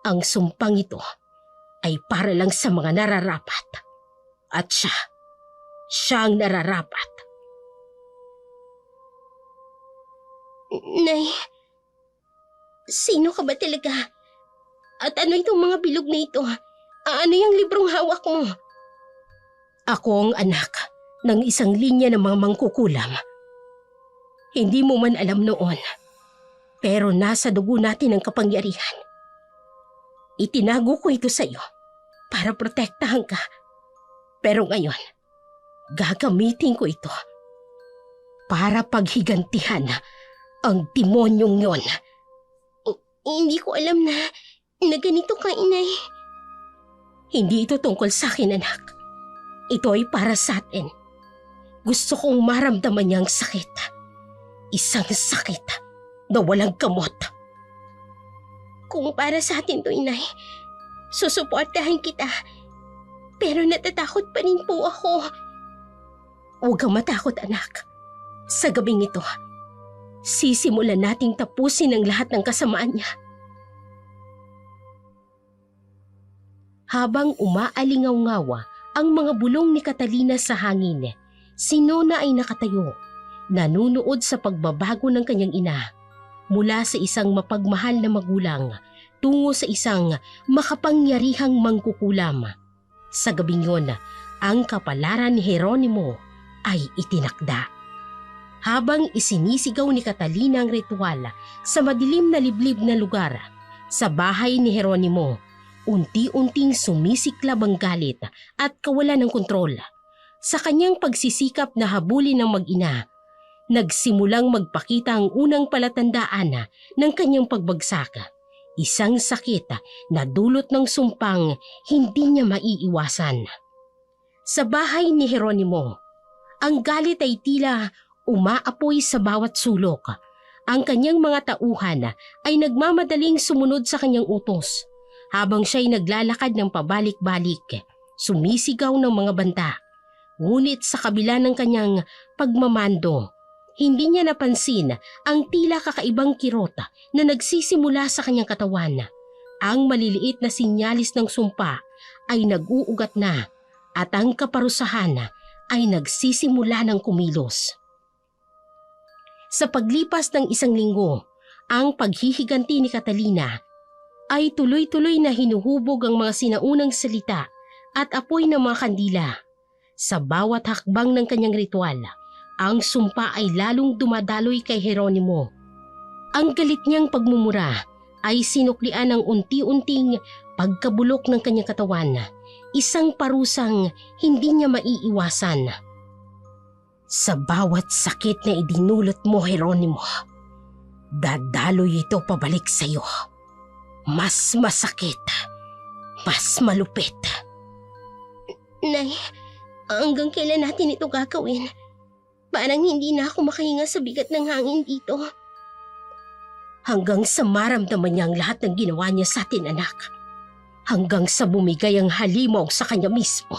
Ang sumpang ito ay para lang sa mga nararapat. At siya ang nararapat. Nay, sino ka ba talaga? At ano itong mga bilog na ito? Ano yung librong hawak mo? Ako ang anak ng isang linya ng mga mangkukulam. Hindi mo man alam noon, pero nasa dugo natin ang kapangyarihan. Itinago ko ito sa iyo para protektahan ka. Pero ngayon, gagamitin ko ito para paghigantihan ang demonyong yon. Hindi ko alam na ganito ka, inay. Hindi ito tungkol sa akin, anak. Ito ay para sa atin. Gusto kong maramdaman niya ang sakit. Isang sakit na walang gamot. Kung para sa atin to, inay, susuportahan kita. Pero natatakot pa rin po ako. Huwag kang matakot, anak. Sa gabing ito, sisimulan nating tapusin ang lahat ng kasamaan niya. Habang umaalingaw-ngawa ang mga bulong ni Catalina sa hangin, si Nona ay nakatayo, nanunood sa pagbabago ng kanyang ina mula sa isang mapagmahal na magulang tungo sa isang makapangyarihang mangkukulam. Sa gabing yon, ang kapalaran ni Jeronimo ay itinakda. Habang isinisigaw ni Catalina ang ritual sa madilim na liblib na lugar, sa bahay ni Jeronimo, unti-unting sumisiklab ang galit at kawalan ng kontrol. Sa kanyang pagsisikap na habulin ng mag-ina, nagsimulang magpakita ang unang palatandaan ng kanyang pagbagsak. Isang sakit na dulot ng sumpang hindi niya maiiwasan. Sa bahay ni Jeronimo, ang galit ay tila umaapoy sa bawat sulok. Ang kanyang mga tauhan ay nagmamadaling sumunod sa kanyang utos. Habang siya'y naglalakad ng pabalik-balik, sumisigaw ng mga banta. Ngunit sa kabila ng kanyang pagmamando, hindi niya napansin ang tila kakaibang kirota na nagsisimula sa kanyang katawan. Ang maliliit na sinyalis ng sumpa ay nag-uugat na at ang kaparusahan ay nagsisimula ng kumilos. Sa paglipas ng isang linggo, ang paghihiganti ni Catalina ay tuloy-tuloy na hinuhubog ang mga sinaunang salita at apoy ng mga kandila. Sa bawat hakbang ng kanyang ritual, ang sumpa ay lalong dumadaloy kay Jeronimo. Ang galit niyang pagmumura ay sinuklian ng unti-unting pagkabulok ng kanyang katawan, isang parusang hindi niya maiiwasan. Sa bawat sakit na idinulot mo, Jeronimo, dadaloy ito pabalik sa iyo. Mas masakit, mas malupit. Nay, hanggang kailan natin ito gagawin? Parang hindi na ako makahinga sa bigat ng hangin dito. Hanggang sa maramdaman niya ang lahat ng ginawa niya sa atin, anak. Hanggang sa bumigay ang halimaw sa kanya mismo.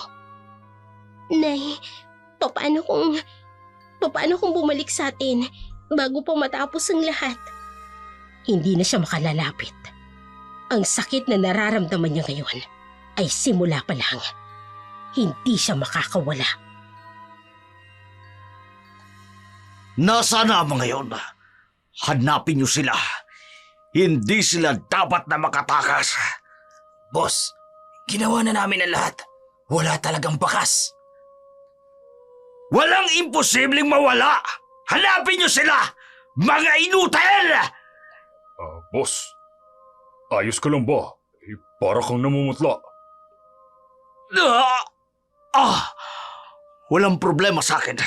Nay, paano kung bumalik sa atin bago pa matapos ang lahat? Hindi na siya makalalapit. Ang sakit na nararamdaman niya ngayon ay simula pa lang. Hindi siya makakawala. Nasaan na mga ngayon? Hanapin niyo sila. Hindi sila dapat na makatakas. Boss, ginawa na namin ang lahat. Wala talagang bakas. Walang imposibleng mawala. Hanapin niyo sila, mga inutil! Boss, ayos ka lang ba? Para kang namumutla. Walang problema sa akin.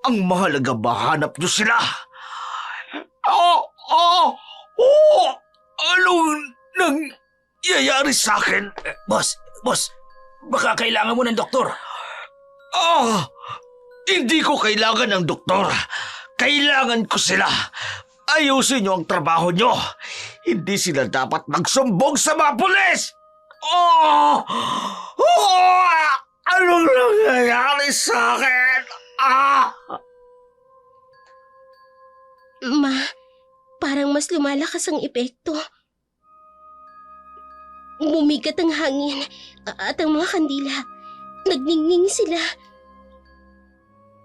Ang mahalaga mahanap niyo sila. Anong nangyayari sa akin? Boss, baka kailangan mo ng doktor. Hindi ko kailangan ng doktor. Kailangan ko sila. Ayusin niyo ang trabaho niyo. Hindi sila dapat magsumbong sa mga pulis. Anong nangyayari sa akin? Ma, parang mas lumalakas ang epekto. Bumigat ang hangin at ang mga kandila. Nagningning sila.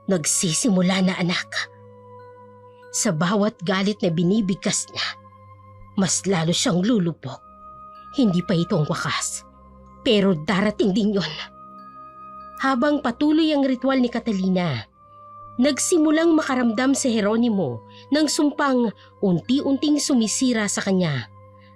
Nagsisimula na, anak. Sa bawat galit na binibigkas niya, mas lalo siyang lulupok. Hindi pa ito ang wakas, pero darating din yon. Habang patuloy ang ritual ni Catalina, nagsimulang makaramdam si Jeronimo ng sumpang unti-unting sumisira sa kanya.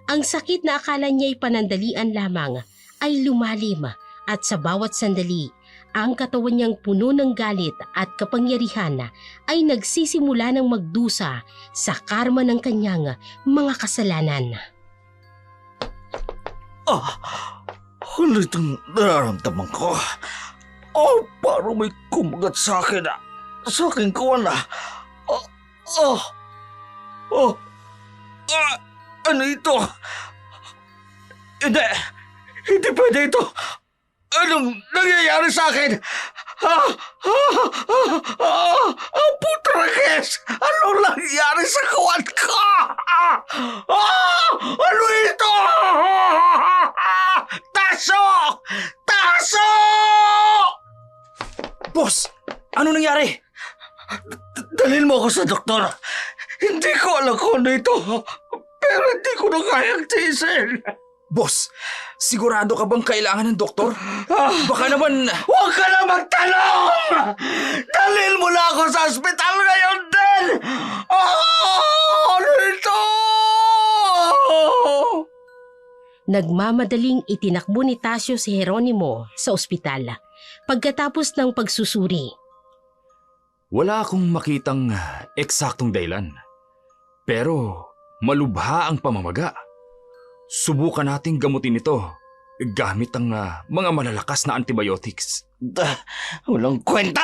Ang sakit na akala niya'y panandalian lamang ay lumalim at sa bawat sandali, ang katawan niyang puno ng galit at kapangyarihan ay nagsisimula ng magdusa sa karma ng kanyang mga kasalanan. Ano itong nararamdaman ko? Parang may kumagat sa akin sa aking kawan ano ito? Hindi pwede ito. Anong nangyayari sa akin? Putrakes! Anong nangyayari sa kawan ko? Ano ito? Taso! Taso! Boss, ano nangyari? Dalhin mo ako sa doktor. Hindi ko alam kung ano ito. Pero hindi ko na kayang tiisin. Boss, sigurado ka bang kailangan ng doktor? Baka naman... Huwag ka na magtanong! Dalhin mo na ako sa ospital ngayon din! Ano ito? Nagmamadaling itinakbo ni Tasio si Jeronimo sa ospital pagkatapos ng pagsusuri. Wala akong makitang eksaktong dahilan. Pero malubha ang pamamaga. Subukan nating gamutin ito gamit ang mga malalakas na antibiotics. Walang kwenta!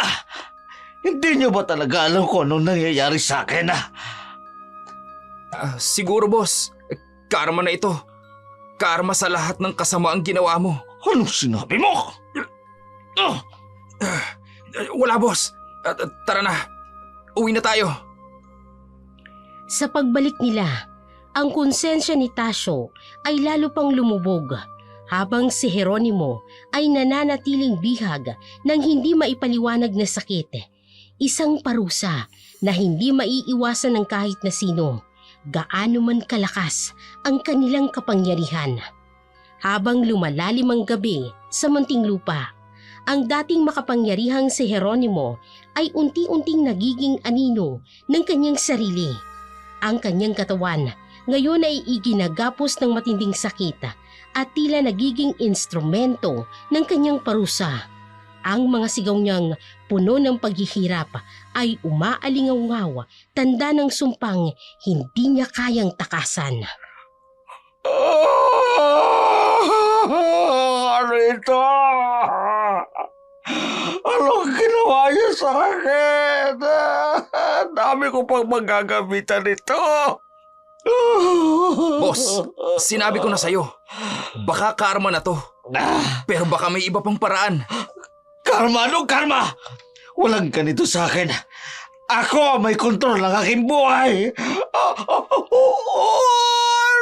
Hindi niyo ba talaga alam kung anong nangyayari sa akin? Siguro boss, karma na ito. Karma sa lahat ng kasamaang ginawa mo. Anong sinabi mo? Wala boss. Tara na. Uwi na tayo. Sa pagbalik nila, ang konsensya ni Tasio ay lalo pang lumubog habang si Jeronimo ay nananatiling bihag ng hindi maipaliwanag na sakit. Isang parusa na hindi maiiwasan ng kahit na sino, gaano man kalakas ang kanilang kapangyarihan. Habang lumalalim ang gabi sa Muntinlupa, ang dating makapangyarihang si Jeronimo ay unti-unting nagiging anino ng kanyang sarili. Ang kanyang katawan ngayon ay iginagapos ng matinding sakit at tila nagiging instrumento ng kanyang parusa. Ang mga sigaw niyang puno ng paghihirap ay umaalingaw-ngaw, tanda ng sumpang hindi niya kayang takasan. Ano ito? Anong ginawa niya sa akin? Dami ko pang magagamitan nito. Boss, sinabi ko na sa'yo. Baka karma na to. Pero baka may iba pang paraan. Karma? Anong karma? Walang ganito sa akin. Ako may kontrol ng aking buhay.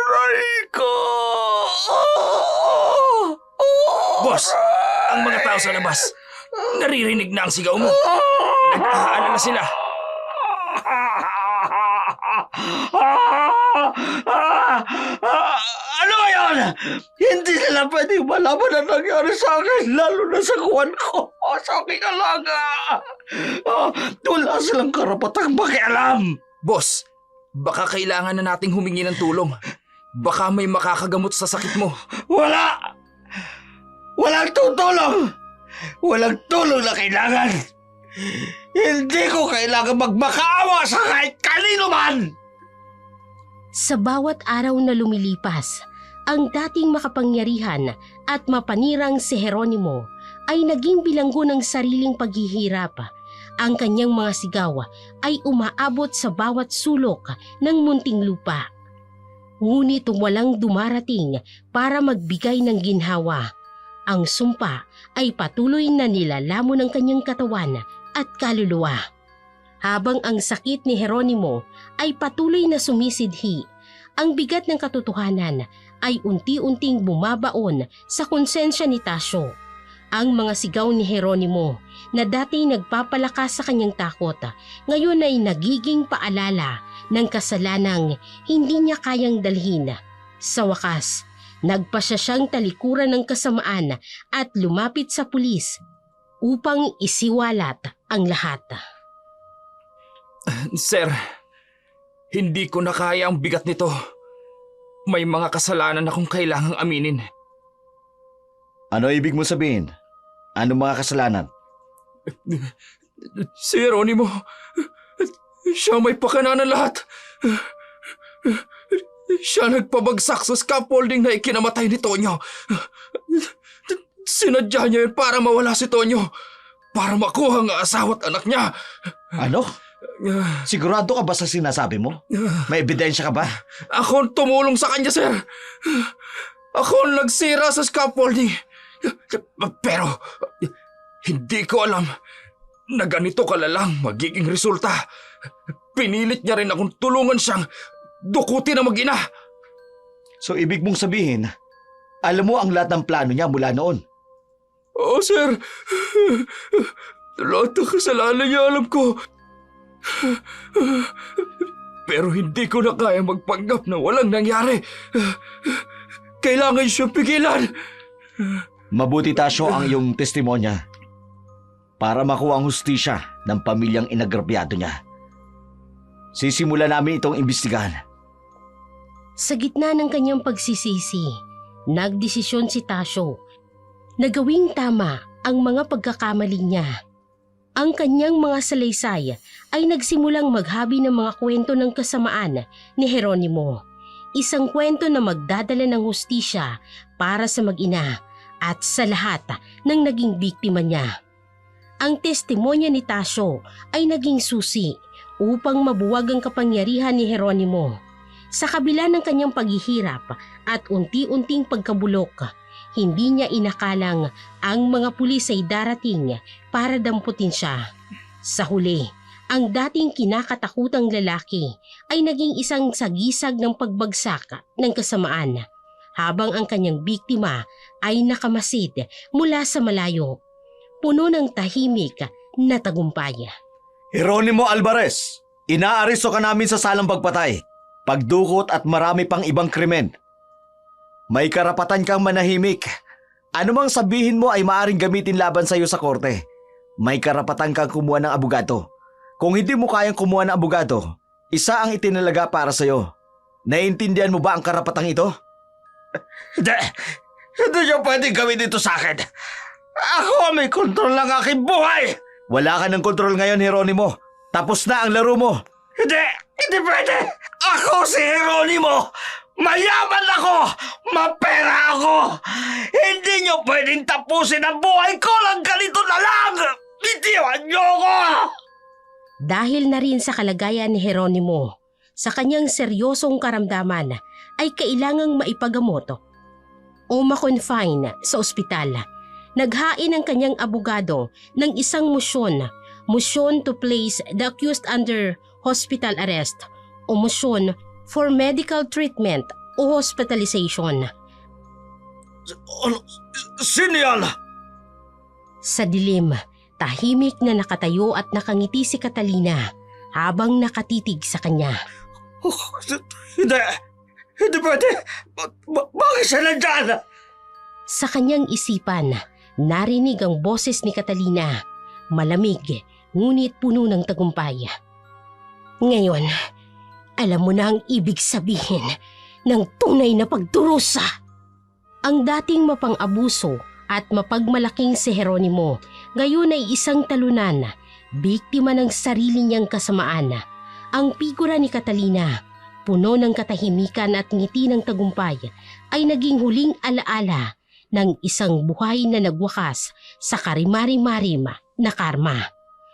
Aray ko! Boss, ang mga tao sa labas, naririnig na ang sigaw mo. Nag-aalala sila. Ano ngayon? Hindi nila pwedeng malaman ang nangyari sa akin, lalo na sa kuwan ko, sa aking alaga. Wala silang karapatang makialam. Boss, baka kailangan na nating humingi ng tulong. Baka may makakagamot sa sakit mo. Wala! Walang tutulong! Walang tulong na kailangan! Hindi ko kailangan magmakaawa sa kahit kanino man! Sa bawat araw na lumilipas, ang dating makapangyarihan at mapanirang si Jeronimo ay naging bilanggo ng sariling paghihirap. Ang kanyang mga sigaw ay umaabot sa bawat sulok ng Muntinlupa. Ngunit walang dumarating para magbigay ng ginhawa. Ang sumpa ay patuloy na nilalamon ng kanyang katawan at kaluluwa. Habang ang sakit ni Jeronimo ay patuloy na sumisidhi, ang bigat ng katotohanan ay unti-unting bumabaon sa konsensya ni Tasio. Ang mga sigaw ni Jeronimo na dati nagpapalakas sa kanyang takot, ngayon ay nagiging paalala ng kasalanang hindi niya kayang dalhin. Sa wakas, nagpasya siyang talikuran ng kasamaan at lumapit sa pulis upang isiwalat ang lahat. Sir, hindi ko na kaya ang bigat nito. May mga kasalanan akong kailangang aminin. Ano ibig mo sabihin? Ano mga kasalanan? Si Jeronimo, siya may pakana ng lahat. Siya nagpabagsak sa scaffolding na ikinamatay ni Tonyo. Sinadya niya yun para mawala si Tonyo. Para makuha ang asawa at anak niya. Ano? Sigurado ka ba sa sinasabi mo? May ebidensya ka ba? Ako ang tumulong sa kanya, sir. Ako ang nagsira sa scaffolding. Pero hindi ko alam na ganito kalalang magiging resulta. Pinilit niya rin akong tulungan siyang dukutin ang mag-ina. So ibig mong sabihin, alam mo ang lahat ng plano niya mula noon? Oo, sir. Lahat ng kasalanan niya alam ko. Pero hindi ko na kaya magpanggap na walang nangyari. Kailangan siyang pigilan. Mabuti, Tasyo, ang iyong testimonya para makuha ang hustisya ng pamilyang inagrabyado niya. Sisimulan namin itong imbestigahan. Sa gitna ng kanyang pagsisisi, nagdesisyon si Tasyo na gawing tama ang mga pagkakamali niya. Ang kanyang mga salaysay ay nagsimulang maghabi ng mga kwento ng kasamaan ni Jeronimo. Isang kwento na magdadala ng hustisya para sa mag-ina at sa lahat ng naging biktima niya. Ang testimonya ni Tasyo ay naging susi upang mabuwag ang kapangyarihan ni Jeronimo. Sa kabila ng kanyang paghihirap at unti-unting pagkabulok, hindi niya inakalang ang mga pulis ay darating para damputin siya. Sa huli, ang dating kinakatakutang lalaki ay naging isang sagisag ng pagbagsak ng kasamaan, habang ang kanyang biktima ay nakamasid mula sa malayo, puno ng tahimik na tagumpay. Jeronimo Alvarez, inaaresto ka namin sa salang pagpatay, pagdukot at marami pang ibang krimen. May karapatan kang manahimik. Ano mang sabihin mo ay maaring gamitin laban sa iyo sa korte. May karapatan kang kumuha ng abogado. Kung hindi mo kayang kumuha ng abogado, isa ang itinalaga para sa iyo. Naiintindihan mo ba ang karapatang ito? Hindi niyo pwedeng gawin ito sa akin. Ako may kontrol ng aking buhay. Wala ka ng kontrol ngayon, Jeronimo. Tapos na ang laro mo. Hindi pwede. Ako si Jeronimo. Mayaman ako! Mapera ako! Hindi niyo pwedeng tapusin ang buhay ko lang ganito na lang! Bitiwan niyo ako! Dahil na rin sa kalagayan ni Jeronimo, sa kanyang seryosong karamdaman ay kailangang maipagamot o makonfine sa ospital. Naghain ang kanyang abogado ng isang motion to place the accused under hospital arrest o motion for medical treatment o hospitalization. Sino yan? Sa dilim, tahimik na nakatayo at nakangiti si Catalina habang nakatitig sa kanya. Hindi pwede. Bakit siya nandyan? Sa kanyang isipan, narinig ang boses ni Catalina, malamig ngunit puno ng tagumpay. Ngayon, alam mo na ang ibig sabihin ng tunay na pagdurusa. Ang dating mapang-abuso at mapagmalaking si Jeronimo, ngayon ay isang talunan, biktima ng sarili niyang kasamaan. Ang figura ni Catalina, puno ng katahimikan at ngiti ng tagumpay, ay naging huling alaala ng isang buhay na nagwakas sa karimari-marim na karma.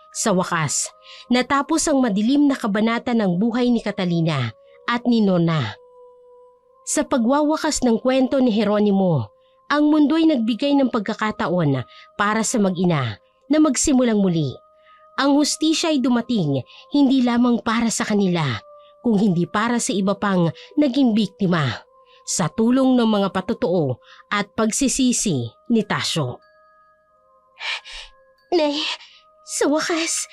Sa wakas, natapos ang madilim na kabanata ng buhay ni Catalina at ni Nona. Sa pagwawakas ng kwento ni Jeronimo, ang mundo'y nagbigay ng pagkakataon para sa mag-ina na magsimulang muli. Ang hustisya ay dumating hindi lamang para sa kanila, kung hindi para sa iba pang naging biktima, sa tulong ng mga patotoo at pagsisisi ni Tasyo. Nay, sa wakas,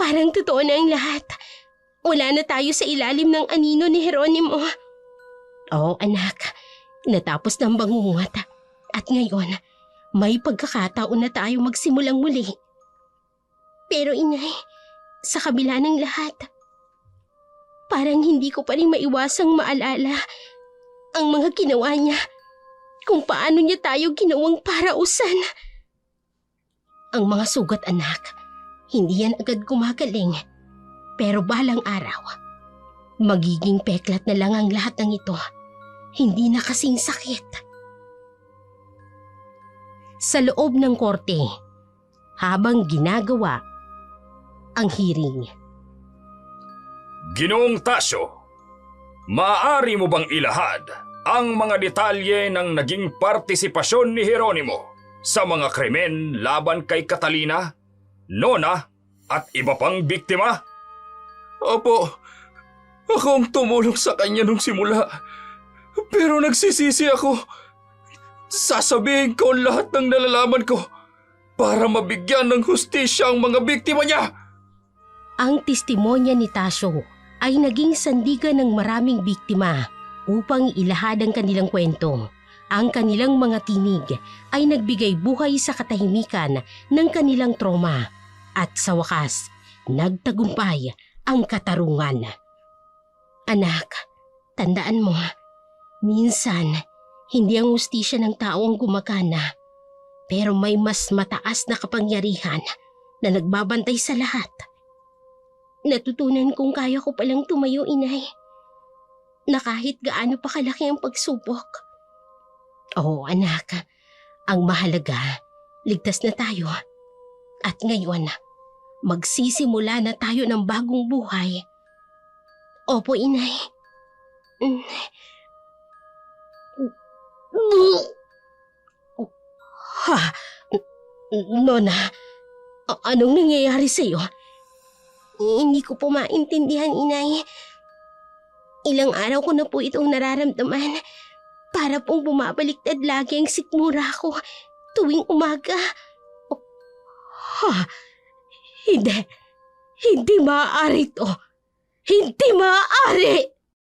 parang totoo na ang lahat. Wala na tayo sa ilalim ng anino ni Jeronimo. Oo, anak. Natapos ng bangungot. At ngayon, may pagkakataon na tayo magsimulang muli. Pero inay, sa kabila ng lahat, parang hindi ko pa rin maiwasang maalala ang mga ginawa niya, kung paano niya tayo ginawang parausan. Ang mga sugat, anak, hindi yan agad gumagaling. Pero balang araw, magiging peklat na lang ang lahat ng ito. Hindi na kasing sakit. Sa loob ng korte, habang ginagawa ang hearing. Ginoong Tasyo, maaari mo bang ilahad ang mga detalye ng naging partisipasyon ni Jeronimo sa mga krimen laban kay Catalina, Nona at iba pang biktima? Opo, ako ang tumulong sa kanya nung simula. Pero nagsisisi ako. Sasabihin ko ang lahat ng nalalaman ko para mabigyan ng hustisya ang mga biktima niya. Ang testimonya ni Tasyo ay naging sandigan ng maraming biktima upang ilahad ang kanilang kwento. Ang kanilang mga tinig ay nagbigay buhay sa katahimikan ng kanilang trauma. At sa wakas, nagtagumpay ang katarungan. Anak, tandaan mo, minsan hindi ang hustisya ng tao ang gumagana, pero may mas mataas na kapangyarihan na nagbabantay sa lahat. Natutunan kong kaya ko palang tumayo, inay, na kahit gaano pa kalaki ang pagsubok. Oo, anak, ang mahalaga, ligtas na tayo. At ngayon, magsisimula na tayo ng bagong buhay. Opo, inay. Ha? Nona, anong nangyayari sa'yo? Hindi ko po maintindihan, inay. Ilang araw ko na po itong nararamdaman. Para pong bumabaliktad lagi ang sikmura ko tuwing umaga. Ha? Hindi. Hindi maaari to. Hindi maaari!